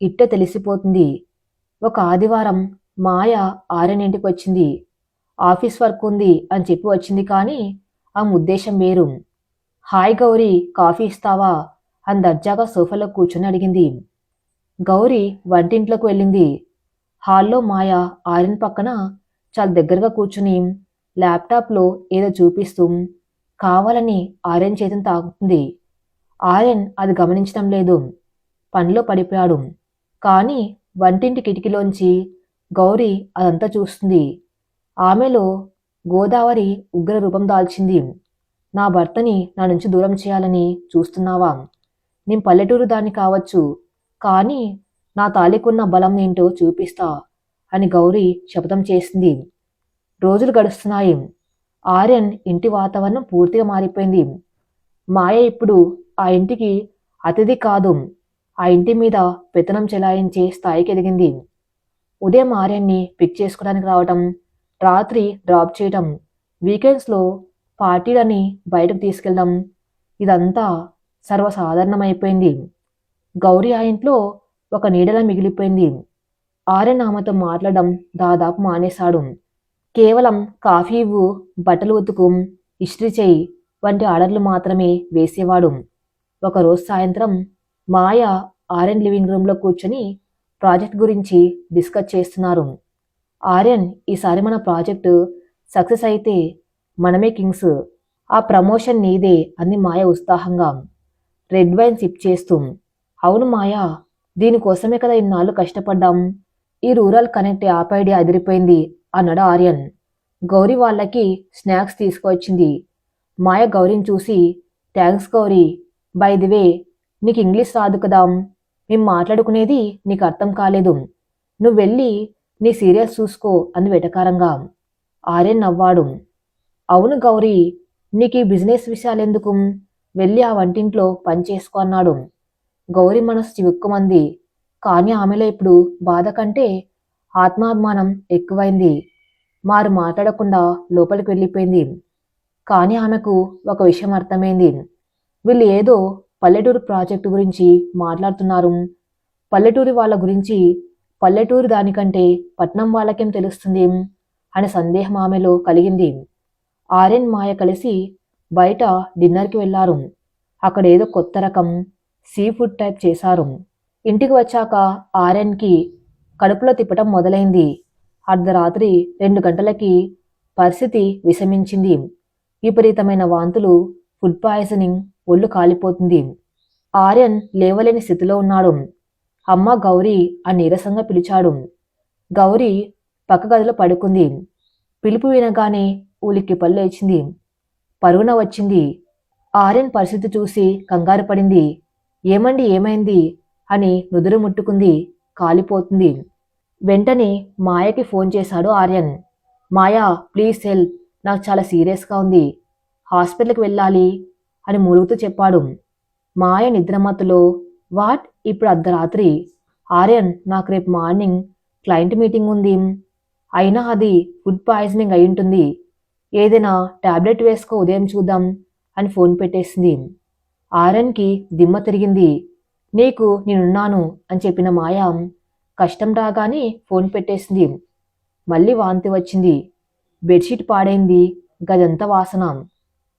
ఇట్టే తెలిసిపోతుంది. ఒక ఆదివారం మాయ ఆర్యన్ ఇంటికి వచ్చింది. ఆఫీస్ వర్క్ ఉంది అని చెప్పి వచ్చింది కానీ ఆమె ఉద్దేశం వేరు. హాయ్ గౌరీ, కాఫీ ఇస్తావా అని దర్జాగా సోఫాలో కూర్చొని అడిగింది. గౌరీ వంటింట్లోకి వెళ్ళింది. హాల్లో మాయ ఆర్యన్ పక్కన చాలా దగ్గరగా కూర్చుని ల్యాప్టాప్లో ఏదో చూపిస్తూ కావాలని ఆర్యన్ చేతిని తాకుతుంది. ఆర్యన్ అది గమనించడం లేదు, పనిలో పడిపోయాడు. కానీ వంటింటి కిటికీలోంచి గౌరీ అదంతా చూస్తుంది. ఆమెలో గోదావరి ఉగ్ర రూపం దాల్చింది. నా భర్తని నా నుంచి దూరం చేయాలని చూస్తున్నావా? నేను పల్లెటూరు దాన్ని కావచ్చు, కానీ నా తాళికున్న బలం ఏంటో చూపిస్తా అని గౌరీ శపథం చేసింది. రోజులు గడుస్తున్నాయి. ఆర్యన్ ఇంటి వాతావరణం పూర్తిగా మారిపోయింది. మాయ ఇప్పుడు ఆ ఇంటికి అతిథి కాదు, ఆ ఇంటి మీద పెత్తనం చెలాయించే స్థాయికి ఎదిగింది. ఉదయం ఆర్యన్ని పిక్ చేసుకోవడానికి రావటం, రాత్రి డ్రాప్ చేయటం, వీకెండ్స్లో పార్టీలని బయటకు తీసుకెళ్ళడం, ఇదంతా సర్వసాధారణమైపోయింది. గౌరీ ఆ ఇంట్లో ఒక నీడలా మిగిలిపోయింది. ఆర్యన్ ఆమెతో మాట్లాడడం దాదాపు మానేశాడు. కేవలం కాఫీ ఇవ్వు, బట్టలు ఉతుకు, ఇస్త్రీ చేయి వంటి ఆర్డర్లు మాత్రమే వేసేవాడు. ఒకరోజు సాయంత్రం మాయ ఆర్యన్ లివింగ్ రూమ్లో కూర్చొని ప్రాజెక్ట్ గురించి డిస్కస్ చేస్తున్నారు. ఆర్యన్, ఈసారి మన ప్రాజెక్టు సక్సెస్ అయితే మనమే కింగ్స్, ఆ ప్రమోషన్ నీదే అంది మాయ ఉత్సాహంగా రెడ్ వైన్ సిప్ చేస్తూ. అవును మాయా, దీనికోసమే కదా ఇన్నాళ్ళు కష్టపడ్డాం. ఈ రూరల్ కనెక్ట్ యాప్ ఐడియా అదిరిపోయింది అన్నాడు ఆర్యన్. గౌరీ వాళ్ళకి స్నాక్స్ తీసుకువచ్చింది. మాయ గౌరీని చూసి, thanks Gauri. By the way, నీకు ఇంగ్లీష్ రాదు కదా, మేం మాట్లాడుకునేది నీకు అర్థం కాలేదు. నువ్వు వెళ్ళి నీ సీరియల్స్ చూసుకో అంది వెటకారంగా. ఆర్యన్ నవ్వాడు. అవును గౌరీ, నీకు ఈ బిజినెస్ విషయాలెందుకు, వెళ్ళి ఆ వంటింట్లో పని చేసుకో అన్నాడు. గౌరీ మనసు చివుక్కుమంది. కానీ ఆమెలో ఇప్పుడు బాధ కంటే ఆత్మాభిమానం ఎక్కువైంది. మారు మాట్లాడకుండా లోపలికి వెళ్ళిపోయింది. కానీ ఆమెకు ఒక విషయం అర్థమైంది. వీళ్ళు ఏదో పల్లెటూరు ప్రాజెక్టు గురించి మాట్లాడుతున్నారు. పల్లెటూరి వాళ్ళ గురించి పల్లెటూరు దానికంటే పట్నం వాళ్ళకేం తెలుస్తుంది అనే సందేహం ఆమెలో కలిగింది. ఆర్యన్ మాయ కలిసి బయట డిన్నర్కి వెళ్లారు. అక్కడేదో కొత్త రకం సీ ఫుడ్ టైప్ చేశారు. ఇంటికి వచ్చాక ఆర్యన్కి కడుపులో తిప్పటం మొదలైంది. అర్ధరాత్రి 2 గంటలకి పరిస్థితి విషమించింది. విపరీతమైన వాంతులు, ఫుడ్ పాయిజనింగ్, ఒళ్ళు కాలిపోతుంది. ఆర్యన్ లేవలేని స్థితిలో ఉన్నాడు. అమ్మ గౌరీ అని నీరసంగా పిలిచాడు. గౌరీ పక్క గదిలో పడుకుంది. పిలుపు వినగానే ఉలిక్కిపడి లేచింది. పరుగున వచ్చింది. ఆర్యన్ పరిస్థితి చూసి కంగారు పడింది. ఏమండి ఏమైంది అని నుదురు ముట్టుకుంది. కాలిపోతుంది. వెంటనే మాయకి ఫోన్ చేశాడు ఆర్యన్. మాయా ప్లీజ్ హెల్ప్, నాకు చాలా సీరియస్గా ఉంది, హాస్పిటల్కి వెళ్ళాలి అని మూలుగుతూ చెప్పాడు. మాయ నిద్రమత్తులో వాట్, ఇప్పుడు అర్ధరాత్రి? ఆర్యన్, నాకు రేపు మార్నింగ్ క్లయింట్ మీటింగ్ ఉంది. అయినా అది ఫుడ్ పాయిజనింగ్ అయి ఉంటుంది. ఏదైనా టాబ్లెట్ వేసుకో, ఉదయం చూద్దాం అని ఫోన్ పెట్టేసింది. ఆర్యన్కి దిమ్మ తిరిగింది. నీకు నేనున్నాను అని చెప్పిన మాయ కష్టం రాగానే ఫోన్ పెట్టేసింది. మళ్ళీ వాంతి వచ్చింది. బెడ్షీట్ పాడైంది. గదంతా వాసన.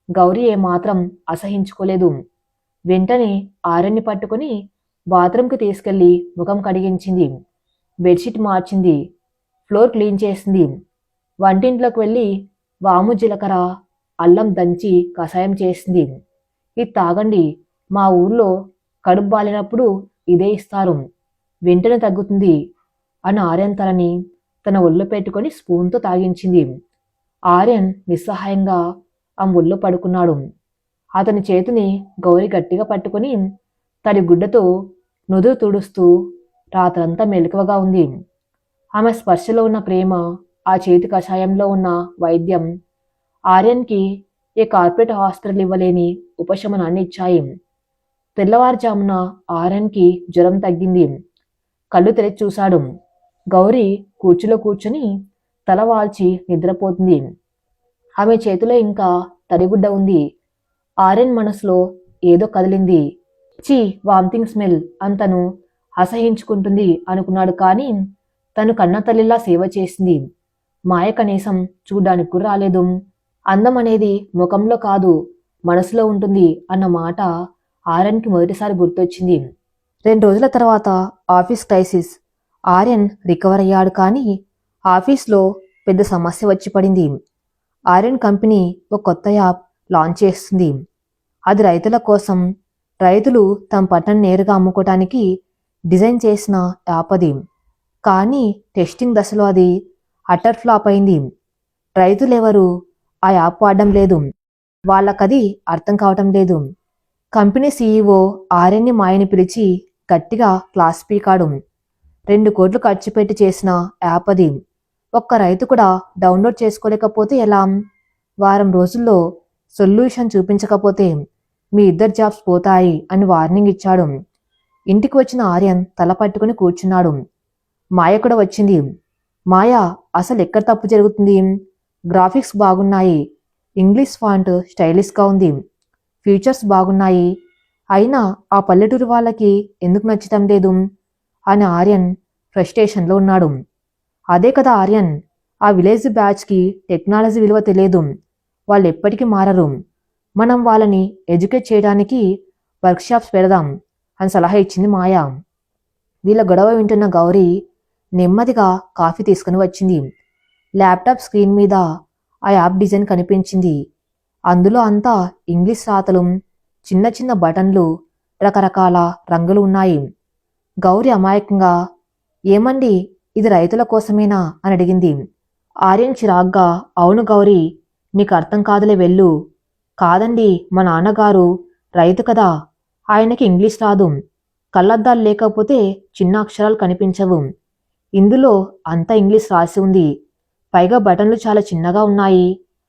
గౌరీ ఏమాత్రం అసహించుకోలేదు. వెంటనే ఆర్యన్ని పట్టుకుని బాత్రూంకి తీసుకెళ్లి ముఖం కడిగించింది. బెడ్షీట్ మార్చింది. ఫ్లోర్ క్లీన్ చేసింది. వంటింట్లోకి వెళ్ళి వాము, జీలకర్ర, అల్లం దంచి కషాయం చేసింది. ఇది తాగండి, మా ఊర్లో కడుపు బాలినప్పుడు ఇదే ఇస్తారు, వెంటనే తగ్గుతుంది అని ఆర్యన్ తలని తన ఒళ్ళో పెట్టుకొని స్పూన్తో తాగించింది. ఆర్యన్ నిస్సహాయంగా ఆ ఒళ్ళో పడుకున్నాడు. అతని చేతిని గౌరీ గట్టిగా పట్టుకుని తడి గుడ్డతో నుదురు తుడుస్తూ రాత్రంతా మెలకువగా ఉంది. ఆమె స్పర్శలో ఉన్న ప్రేమ, ఆ చేతి కషాయంలో ఉన్న వైద్యం ఆర్యన్కి ఏ కార్పొరేట్ హాస్పిటల్ ఇవ్వలేని ఉపశమనాన్ని ఇచ్చాయి. తెల్లవారుజామున ఆర్యన్కి జ్వరం తగ్గింది. కళ్ళు తెరిచి చూశాడు. గౌరీ కూర్చులో కూర్చుని తల వాల్చి నిద్రపోతుంది. ఆమె చేతిలో ఇంకా తడిగుడ్డ ఉంది. ఆర్యన్ మనసులో ఏదో కదిలింది. చీ, వామిటింగ్ స్మెల్ అంతను అసహించుకుంటుంది అనుకున్నాడు. కానీ తను కన్న తల్లిలా సేవ చేసింది. మాయ కనీసం చూడ్డానికి కూడా రాలేదు. అందం అనేది ముఖంలో కాదు, మనసులో ఉంటుంది అన్న మాట ఆర్యన్కి మొదటిసారి గుర్తొచ్చింది. 2 రోజుల తర్వాత ఆఫీస్ క్రైసిస్. ఆర్యన్ రికవర్ అయ్యాడు. కానీ ఆఫీస్లో పెద్ద సమస్య వచ్చి పడింది. ఆర్యన్ కంపెనీ ఒక కొత్త యాప్ లాంచ్ చేస్తుంది. అది రైతుల కోసం. రైతులు తమ పంటను నేరుగా అమ్ముకోవటానికి డిజైన్ చేసిన యాప్ అది. కానీ టెస్టింగ్ దశలో అది అటర్ ఫ్లాప్ అయింది. రైతులెవరూ ఆ యాప్ వాడడం లేదు. వాళ్ళకది అర్థం కావటం లేదు. కంపెనీ సీఈఓ ఆర్యన్ని మాయని పిలిచి గట్టిగా క్లాస్ పీకాడు. 2 కోట్లు ఖర్చు పెట్టి చేసిన యాప్ అది. ఒక్క రైతు కూడా డౌన్లోడ్ చేసుకోలేకపోతే ఎలా? వారం రోజుల్లో సొల్యూషన్ చూపించకపోతే మీ 2 జాబ్స్ పోతాయి అని వార్నింగ్ ఇచ్చాడు. ఇంటికి వచ్చిన ఆర్యన్ తల పట్టుకుని కూర్చున్నాడు. మాయ కూడా వచ్చింది. మాయ, అసలు ఎక్కడ తప్పు జరుగుతుంది? గ్రాఫిక్స్ బాగున్నాయి, ఇంగ్లీష్ ఫాంట్ స్టైలిష్గా ఉంది, ఫీచర్స్ బాగున్నాయి, అయినా ఆ పల్లెటూరు వాళ్ళకి ఎందుకు నచ్చటం లేదు అని ఆర్యన్ ఫ్రస్ట్రేషన్లో ఉన్నాడు. అదే కదా ఆర్యన్, ఆ విలేజ్ బ్యాచ్కి టెక్నాలజీ విలువ తెలియదు, వాళ్ళు ఎప్పటికీ మారరు, మనం వాళ్ళని ఎడ్యుకేట్ చేయడానికి వర్క్షాప్స్ పెడదాం అని సలహా ఇచ్చింది మాయ. వీళ్ళ గొడవ వింటున్న గౌరీ నెమ్మదిగా కాఫీ తీసుకుని వచ్చింది. ల్యాప్టాప్ స్క్రీన్ మీద ఆ యాప్ డిజైన్ కనిపించింది. అందులో అంతా ఇంగ్లీష్ రాతలు, చిన్న చిన్న బటన్లు, రకరకాల రంగులు ఉన్నాయి. గౌరి అమాయకంగా, ఏమండి, ఇది రైతుల కోసమేనా అని అడిగింది. ఆర్యన్ చిరాగ్గా, అవును గౌరీ, నీకు అర్థం కాదులే వెళ్ళు. కాదండి, మా నాన్నగారు రైతు కదా, ఆయనకి ఇంగ్లీష్ రాదు. కళ్ళద్దాలు లేకపోతే చిన్న అక్షరాలు కనిపించవు. ఇందులో అంతా ఇంగ్లీష్ రాసి ఉంది. పైగా బటన్లు చాలా చిన్నగా ఉన్నాయి.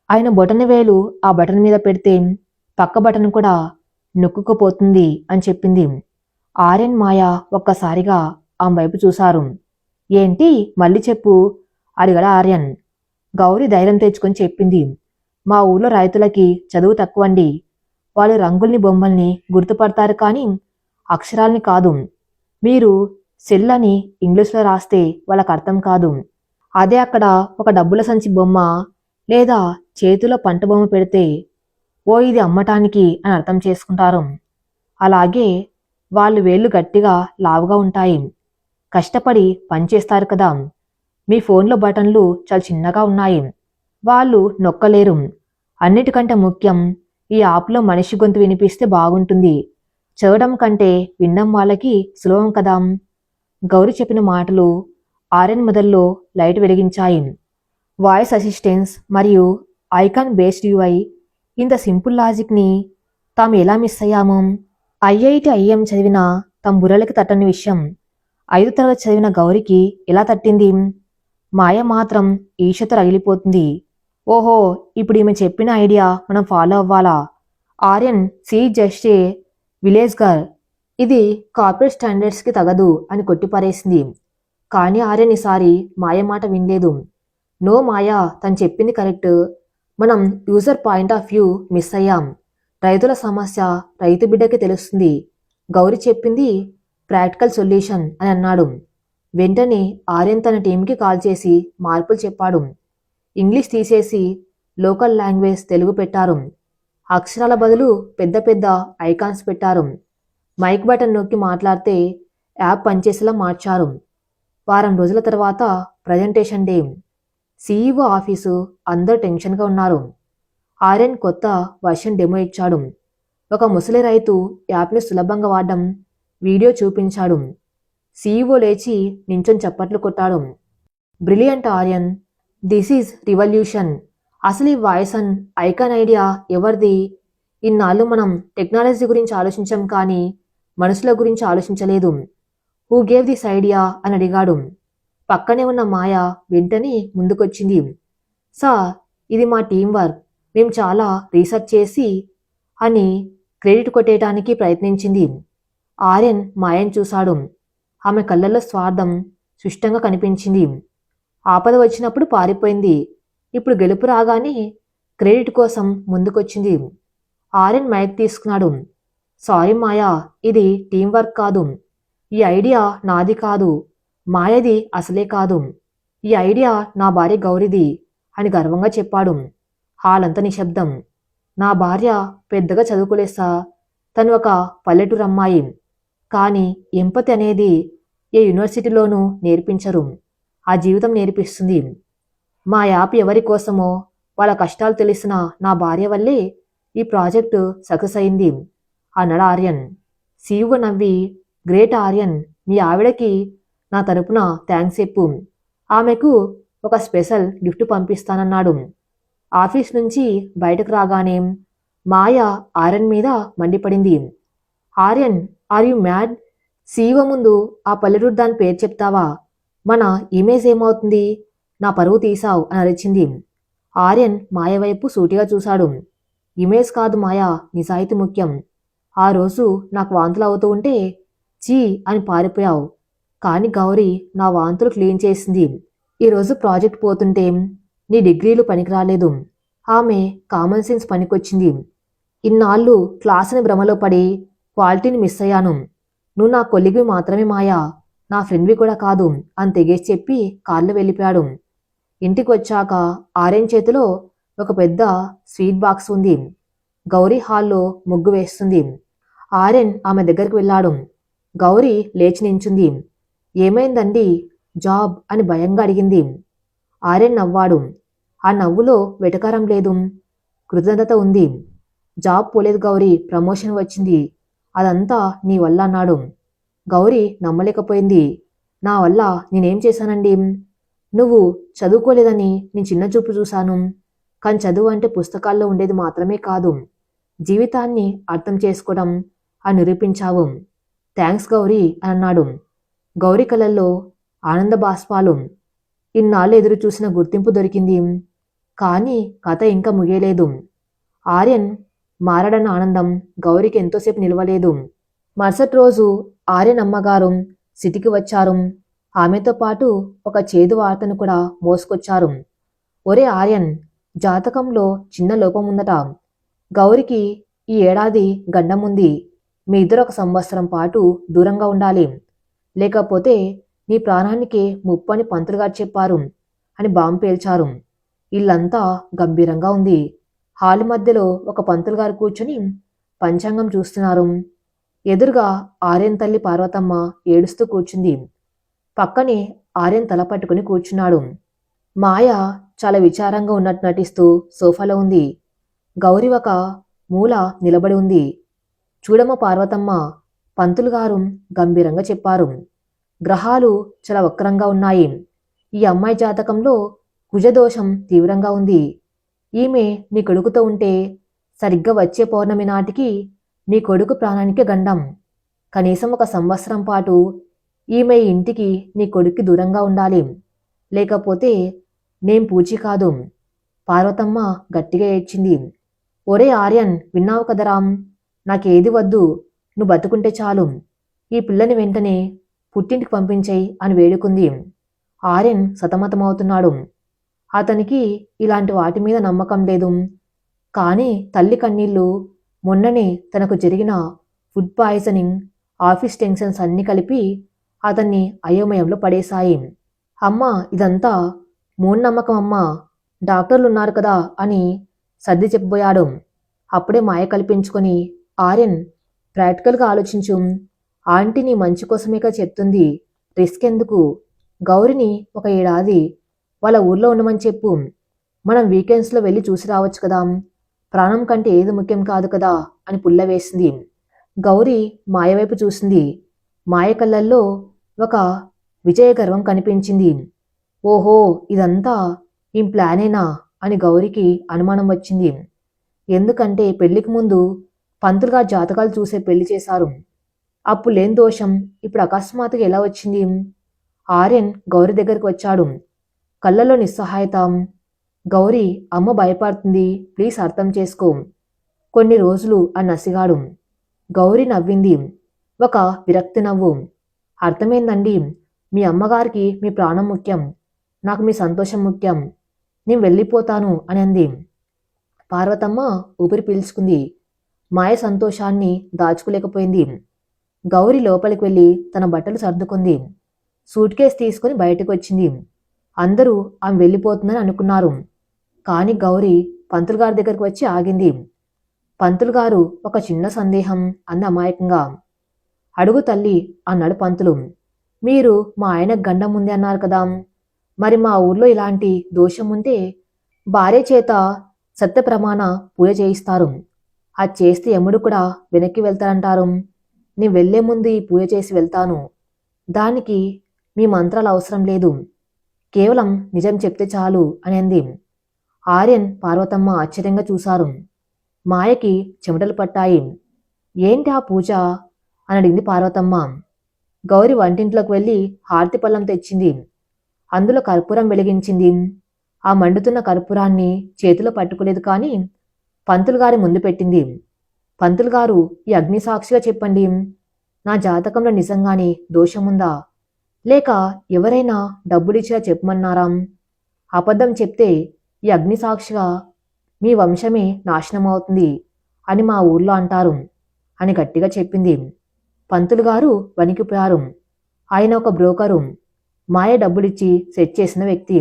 ఆయన బొటన వేలు ఆ బటన్ మీద పెడితే పక్క బటన్ కూడా నొక్కుకుపోతుంది అని చెప్పింది. ఆర్యన్ మాయ ఒక్కసారిగా ఆమె వైపు చూశారు. ఏంటి, మళ్ళీ చెప్పు అడిగాడు ఆర్యన్. గౌరి ధైర్యం తెచ్చుకొని చెప్పింది. మా ఊళ్ళో రైతులకి చదువు తక్కువండి. వాళ్ళు రంగుల్ని బొమ్మల్ని గుర్తుపడతారు కానీ అక్షరాల్ని కాదు. మీరు సెల్ అని ఇంగ్లీష్లో రాస్తే వాళ్ళకి అర్థం కాదు. అదే అక్కడ ఒక డబ్బుల సంచి బొమ్మ లేదా చేతిలో పంట బొమ్మ పెడితే ఓ ఇది అమ్మటానికి అని అర్థం చేసుకుంటారు. అలాగే వాళ్ళు వేళ్ళు గట్టిగా లావుగా ఉంటాయి. కష్టపడి పనిచేస్తారు కదా. మీ ఫోన్లో బటన్లు చాలా చిన్నగా ఉన్నాయి. వాళ్ళు నొక్కలేరు. అన్నిటికంటే ముఖ్యం, ఈ యాప్లో మనిషి గొంతు వినిపిస్తే బాగుంటుంది. చదవడం కంటే వినడం వాళ్ళకి సులభం కదా. గౌరి చెప్పిన మాటలు ఆర్యన్ మొదల్లో లైట్ వెలిగించాయి. వాయిస్ అసిస్టెన్స్ మరియు ఐకాన్ బేస్డ్ యూఐ, ఇంత సింపుల్ లాజిక్ని తాము ఎలా మిస్ అయ్యాము? ఐఐటి ఐఎం చదివిన తమ బుర్రలకి తట్టని విషయం 5వ తరగతి చదివిన గౌరికి ఎలా తట్టింది? మాయ మాత్రం ఈషతో రగిలిపోతుంది. ఓహో, ఇప్పుడు ఈమె చెప్పిన ఐడియా మనం ఫాలో అవ్వాలా? Aryan see just a village girl, ఇది కార్పొరేట్ స్టాండర్డ్స్కి తగదు అని కొట్టిపారేసింది. కానీ ఆర్యన్ ఈసారి మాయ మాట వినలేదు. నో మాయా, తను చెప్పింది కరెక్ట్. మనం user point of view miss అయ్యాం. రైతుల సమస్య రైతు బిడ్డకి తెలుస్తుంది. గౌరి చెప్పింది ప్రాక్టికల్ సొల్యూషన్ అని అన్నాడు. వెంటనే ఆర్యన్ తన టీంకి కాల్ చేసి మార్పులు చెప్పాడు. ఇంగ్లీష్ తీసేసి లోకల్ లాంగ్వేజ్ తెలుగు పెట్టారు. అక్షరాల బదులు పెద్ద పెద్ద ఐకాన్స్ పెట్టారు. మైక్ బటన్ నొక్కి మాట్లాడితే యాప్ పనిచేసేలా మార్చారు. వారం రోజుల తర్వాత ప్రజెంటేషన్ డే. సీఈఓ ఆఫీసు అందరూ టెన్షన్గా ఉన్నారు. ఆర్యన్ కొత్త వర్షన్ డెమో ఇచ్చాడు. ఒక ముసలి రైతు యాప్ని సులభంగా వాడడం వీడియో చూపించాడు. సీఈఓ లేచి నించొని చప్పట్లు కొట్టాడు. Brilliant Aryan, this is revolution. అసలు ఈ వాయిస్ అండ్ ఐకాన్ ఐడియా ఎవరిది? ఇన్నాళ్ళు మనం టెక్నాలజీ గురించి ఆలోచించాం కానీ మనుషుల గురించి ఆలోచించలేదు. హూ గేవ్ దిస్ ఐడియా అని అడిగాడు. పక్కనే ఉన్న మాయ వెంటనే ముందుకొచ్చింది. సార్, ఇది మా టీం వర్క్, మేము చాలా రీసెర్చ్ చేసి అని క్రెడిట్ కొట్టేయటానికి ప్రయత్నించింది. ఆర్యన్ మాయను చూశాడు. ఆమె కళ్ళల్లో స్వార్థం స్పష్టంగా కనిపించింది. ఆపద వచ్చినప్పుడు పారిపోయింది. ఇప్పుడు గెలుపు రాగానే క్రెడిట్ కోసం ముందుకొచ్చింది. ఆర్యన్ మైక్ తీసుకున్నాడు. సారీ మాయా, ఇది టీం వర్క్ కాదు. ఈ ఐడియా నాది కాదు. మాయది అసలే కాదు. ఈ ఐడియా నా భార్య గౌరిది అని గర్వంగా చెప్పాడు. హాలంతా నిశ్శబ్దం. నా భార్య పెద్దగా చదువుకోలేసా, తను ఒక పల్లెటూరు అమ్మాయి. కానీ ఎంపతి అనేది ఏ యూనివర్సిటీలోనూ నేర్పించరు. ఆ జీవితం నేర్పిస్తుంది. మా యాప్ ఎవరి కోసమో వాళ్ళ కష్టాలు తెలిసిన నా భార్య వల్లే ఈ ప్రాజెక్టు సక్సెస్ అయింది అన్నాడు ఆర్యన్. సీఈఓ నవ్వి, గ్రేట్ ఆర్యన్, మీ ఆవిడకి నా తరపున థ్యాంక్స్ చెప్పు. ఆమెకు ఒక స్పెషల్ గిఫ్ట్ పంపిస్తానన్నాడు. ఆఫీస్ నుంచి బయటకు రాగానే మాయ ఆర్యన్ మీద మండిపడింది. Aryan, are you mad? CEO ముందు ఆ పల్లెటూరు దాని పేరు చెప్తావా? మన ఇమేజ్ ఏమవుతుంది? నా పరువు తీసావు అని అరిచింది. ఆర్యన్ మాయ వైపు సూటిగా చూశాడు. ఇమేజ్ కాదు మాయా, నిజాయితీ ముఖ్యం. ఆ రోజు నాకు వాంతులు అవుతూ ఉంటే చీ అని పారిపోయావు. కానీ గౌరీ నా వాంతులు క్లీన్ చేసింది. ఈరోజు ప్రాజెక్ట్ పోతుంటే నీ డిగ్రీలు పనికిరాలేదు. ఆమె కామన్ సెన్స్ పనికొచ్చింది. ఇన్నాళ్ళు క్లాసుని భ్రమలో పడి క్వాలిటీని మిస్ అయ్యాను. నువ్వు నా కొలిగివి మాత్రమే మాయా, నా ఫ్రెండ్వి కూడా కాదు అని తెగేసి చెప్పి కార్లో వెళ్ళిపోయాడు. ఇంటికి వచ్చాక ఆర్యన్ చేతిలో ఒక పెద్ద స్వీట్ బాక్స్ ఉంది. గౌరీ హాల్లో ముగ్గు వేస్తుంది. ఆర్యన్ ఆమె దగ్గరికి వెళ్ళాడు. గౌరీ లేచి నించుంది. ఏమైందండి, జాబ్ అని భయంగా అడిగింది. ఆర్యన్ నవ్వాడు. ఆ నవ్వులో వెటకారం లేదు, కృతజ్ఞత ఉంది. జాబ్ పోలేదు గౌరీ, ప్రమోషన్ వచ్చింది. అదంతా నీ వల్ల అన్నాడు. గౌరి నమ్మలేకపోయింది. నా వల్ల నేనేం చేశానండి? నువ్వు చదువుకోలేదని నేను చిన్న చూపు చూశాను. కానీ చదువు అంటే పుస్తకాల్లో ఉండేది మాత్రమే కాదు, జీవితాన్ని అర్థం చేసుకోవడం అని నిరూపించావు. థ్యాంక్స్ గౌరీ అని అన్నాడు. గౌరి కళ్ళల్లో ఆనంద బాష్పాలు. ఇన్నాళ్ళు ఎదురు చూసిన గుర్తింపు దొరికింది. కానీ కథ ఇంకా ముగియలేదు. ఆర్యన్ మారడన్న ఆనందం గౌరికి ఎంతోసేపు నిలవలేదు. మరుసటి రోజు ఆర్యన్ అమ్మగారు సిటీకి వచ్చారు. ఆమెతో పాటు ఒక చేదు వార్తను కూడా మోసుకొచ్చారు. ఒరే ఆర్యన్, జాతకంలో చిన్న లోపం ఉందట. గౌరికి ఈ ఏడాది గండం ఉంది. మీ ఇద్దరు 1 సంవత్సరం పాటు దూరంగా ఉండాలి, లేకపోతే నీ ప్రాణానికే ముప్పు అని పంతులుగారు చెప్పారు అని బాంబు పేల్చారు. ఇల్లంతా గంభీరంగా ఉంది. హాలు మధ్యలో ఒక పంతులుగారు కూర్చుని పంచాంగం చూస్తున్నారు. ఎదురుగా ఆర్యన్ తల్లి పార్వతమ్మ ఏడుస్తూ కూర్చుంది. పక్కనే ఆర్యన్ తల పట్టుకుని కూర్చున్నాడు. మాయ చాలా విచారంగా ఉన్నట్టు నటిస్తూ సోఫాలో ఉంది. గౌరి ఒక మూల నిలబడి ఉంది. చూడమ్మ పార్వతమ్మ, పంతులుగారు గంభీరంగా చెప్పారు. గ్రహాలు చాలా వక్రంగా ఉన్నాయి. ఈ అమ్మాయి జాతకంలో కుజదోషం తీవ్రంగా ఉంది. ఈమె నీ కొడుకుతో ఉంటే సరిగ్గా వచ్చే పౌర్ణమి నాటికి నీ కొడుకు ప్రాణానికి గండం. కనీసం 1 సంవత్సరం పాటు ఈమె ఇంటికి నీ కొడుక్కి దూరంగా ఉండాలి, లేకపోతే నేం పూచి కాదు. పార్వతమ్మ గట్టిగా ఏడ్చింది. ఒరే ఆర్యన్, విన్నావు కదరాం, నాకేది వద్దు, నువ్వు బతుకుంటే చాలు. ఈ పిల్లని వెంటనే పుట్టింటికి పంపించేయి అని వేడుకుంది. ఆర్యన్ సతమతమవుతున్నాడు. అతనికి ఇలాంటి వాటి మీద నమ్మకం లేదు. కానీ తల్లి కన్నీళ్లు, మొన్ననే తనకు జరిగిన ఫుడ్ పాయిజనింగ్, ఆఫీస్ టెన్షన్స్ అన్నీ కలిపి అతన్ని అయోమయంలో పడేశాయి. అమ్మా, ఇదంతా మూఢనమ్మకం అమ్మా, డాక్టర్లున్నారు కదా అని సర్ది చెప్పబోయాడు. అప్పుడే మాయ కల్పించుకొని, ఆర్యన్, ప్రాక్టికల్గా ఆలోచించు. ఆంటీ నీ మంచి కోసమేగా చెప్తుంది, రిస్క్ ఎందుకు? గౌరిని 1 ఏడాది వాళ్ళ ఊర్లో ఉండమని చెప్పు. మనం వీకెండ్స్లో వెళ్ళి చూసి రావచ్చు కదా. ప్రాణం కంటే ఏది ముఖ్యం కాదు కదా అని పుల్ల వేసింది. గౌరి మాయ వైపు చూసింది. మాయ కళ్ళల్లో ఒక విజయగర్వం కనిపించింది. ఓహో, ఇదంతా ఈ ప్లానేనా అని గౌరికి అనుమానం వచ్చింది. ఎందుకంటే పెళ్లికి ముందు పంతులుగా జాతకాలు చూసే పెళ్లి చేశారు. అప్పుడు లేని దోషం ఇప్పుడు అకస్మాత్తుగా ఎలా వచ్చింది? ఆర్యన్ గౌరి దగ్గరికి వచ్చాడు. కళ్ళలో నిస్సహాయత. గౌరీ, అమ్మ భయపడుతుంది, ప్లీజ్ అర్థం చేసుకో. కొన్ని రోజులు అని నసిగాడు. గౌరీ నవ్వింది, ఒక విరక్తి నవ్వు. అర్థమైందండి, మీ అమ్మగారికి మీ ప్రాణం ముఖ్యం, నాకు మీ సంతోషం ముఖ్యం, నేను వెళ్ళిపోతాను అని అంది. పార్వతమ్మ ఊపిరి పీల్చుకుంది. మాయ సంతోషాన్ని దాచుకోలేకపోయింది. గౌరి లోపలికి వెళ్ళి తన బట్టలు సర్దుకుంది. సూట్ కేస్ తీసుకుని బయటకు వచ్చింది. అందరూ ఆమె వెళ్ళిపోతుందని అనుకున్నారు. కానీ గౌరి పంతులుగారి దగ్గరికి వచ్చి ఆగింది. పంతులుగారు, ఒక చిన్న సందేహం అంది అమాయకంగా. అడుగు తల్లి అన్నాడు పంతులు. మీరు మా ఆయనకు గండం ఉంది అన్నారు కదా, మరి మా ఊర్లో ఇలాంటి దోషం ఉంటే భార్య చేత సత్యప్రమాణ పూజ చేయిస్తారు. అది చేస్తే యముడు కూడా వెనక్కి వెళ్తారంటారు. నేను వెళ్లే ముందు ఈ పూజ చేసి వెళ్తాను. దానికి మీ మంత్రాలు అవసరం లేదు, కేవలం నిజం చెప్తే చాలు అని అంది. ఆర్యన్, పార్వతమ్మ ఆశ్చర్యంగా చూశారు. మాయకి చెమటలు పట్టాయి. ఏంటి ఆ పూజ అని అడిగింది పార్వతమ్మ. గౌరి వంటింట్లోకి వెళ్ళి హారతి పళ్ళం తెచ్చింది. అందులో కర్పూరం వెలిగించింది. ఆ మండుతున్న కర్పూరాన్ని చేతిలో పట్టుకోలేదు, కానీ పంతులుగారి ముందు పెట్టింది. పంతులుగారు, ఈ అగ్ని సాక్షిగా చెప్పండి, నా జాతకంలో నిజంగానే దోషముందా, లేక ఎవరైనా డబ్బులిచ్చినా చెప్పమన్నారా? అబద్ధం చెప్తే ఈ అగ్ని సాక్షిగా మీ వంశమే నాశనమవుతుంది అని మా ఊర్లో అంటారు అని గట్టిగా చెప్పింది. పంతులుగారు వణికిపోయారు. ఆయన ఒక బ్రోకరు, మాయ డబ్బులిచ్చి సెట్ చేసిన వ్యక్తి.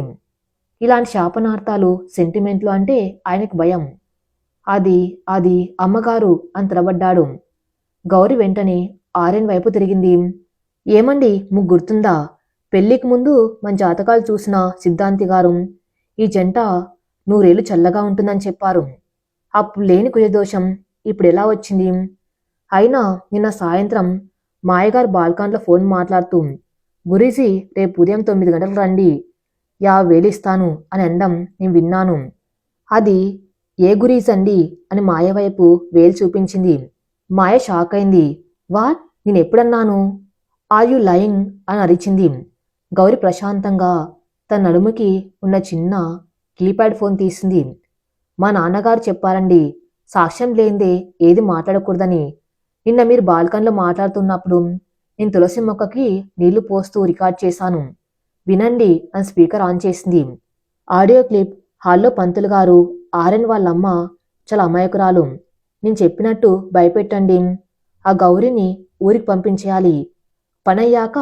ఇలాంటి శాపనార్థాలు, సెంటిమెంట్లు అంటే ఆయనకు భయం. అది అది అమ్మగారు అని తడబడ్డాడు. గౌరి వెంటనే ఆర్యన్ వైపు తిరిగింది. ఏమండి, మీకు గుర్తుందా, పెళ్లికి ముందు మన జాతకాలు చూసిన సిద్ధాంతి గారు ఈ జంట 100 ఏళ్ళు చల్లగా ఉంటుందని చెప్పారు. అప్పుడు లేని కుజదోషం ఇప్పుడు ఎలా వచ్చింది? అయినా నిన్న సాయంత్రం మాయగారు బాల్కాన్లో ఫోన్ మాట్లాడుతూ, గురీజీ రేపు ఉదయం 9 గంటలకు రండి, 50,000 ఇస్తాను అని అనడం నేను విన్నాను. అది ఏ గురీజ్ అండి అని మాయ వైపు వేలు చూపించింది. మాయ షాక్ అయింది. వాట్, నేనెప్పుడన్నాను? ఆర్ యు లయింగ్ అని అరిచింది. గౌరి ప్రశాంతంగా తన నడుముకి ఉన్న చిన్న కీప్యాడ్ ఫోన్ తీసింది. మా నాన్నగారు చెప్పారండి, సాక్ష్యం లేందే ఏది మాట్లాడకూడదని. నిన్న మీరు బాల్కన్లో మాట్లాడుతున్నప్పుడు నేను తులసి మొక్కకి నీళ్లు పోస్తూ రికార్డ్ చేశాను, వినండి అని స్పీకర్ ఆన్ చేసింది. Audio clip. హాల్లో పంతులు గారు, ఆర్యన్ వాళ్ళమ్మ చాలా అమాయకురాలు. నేను చెప్పినట్టు భయపెట్టండి. ఆ గౌరిని ఊరికి పంపించేయాలి. పనయ్యాక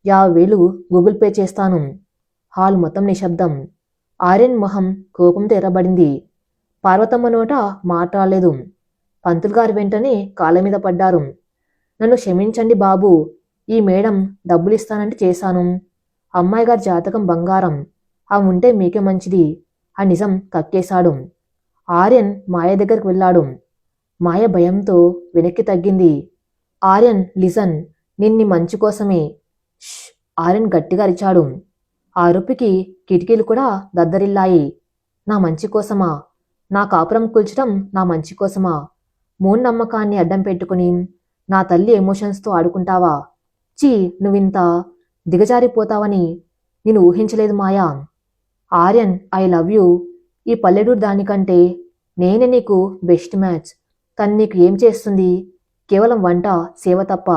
50,000 గూగుల్ పే చేస్తాను. హాల్ మొత్తం నిశ్శబ్దం. ఆర్యన్ మొహం కోపంతో ఎర్రబడింది. పార్వతమ్మ నోట మాట రాలేదు. పంతులు గారు వెంటనే కాళ్ళ మీద పడ్డారు. నన్ను క్షమించండి బాబు, ఈ మేడం డబ్బులిస్తానంటే చేశాను. అమ్మాయి గారి జాతకం బంగారం, ఆమె ఉంటే మీకే మంచిది. ఆ నిజం కక్కేశాడు. ఆర్యన్ మాయ దగ్గరికి వెళ్ళాడు. మాయ భయంతో వెనక్కి తగ్గింది. ఆర్యన్ లిజన్, నిన్ని మంచి కోసమే. ష్! ఆర్యన్ గట్టిగా అరిచాడు. ఆ అరుపుకి కిటికీలు కూడా దద్దరిల్లాయి. నా మంచి కోసమా? నా కాపురం కూల్చడం నా మంచి కోసమా? మూఢనమ్మకాన్ని అడ్డం పెట్టుకుని నా తల్లి ఎమోషన్స్తో ఆడుకుంటావా? చీ, నువ్వింత దిగజారిపోతావని నేను ఊహించలేదు Maya. Aryan, I love you. ఈ పల్లెటూరు దానికంటే నేనే నీకు బెస్ట్ మ్యాచ్. తను నీకు ఏం చేస్తుంది? కేవలం వంట, సేవ తప్ప.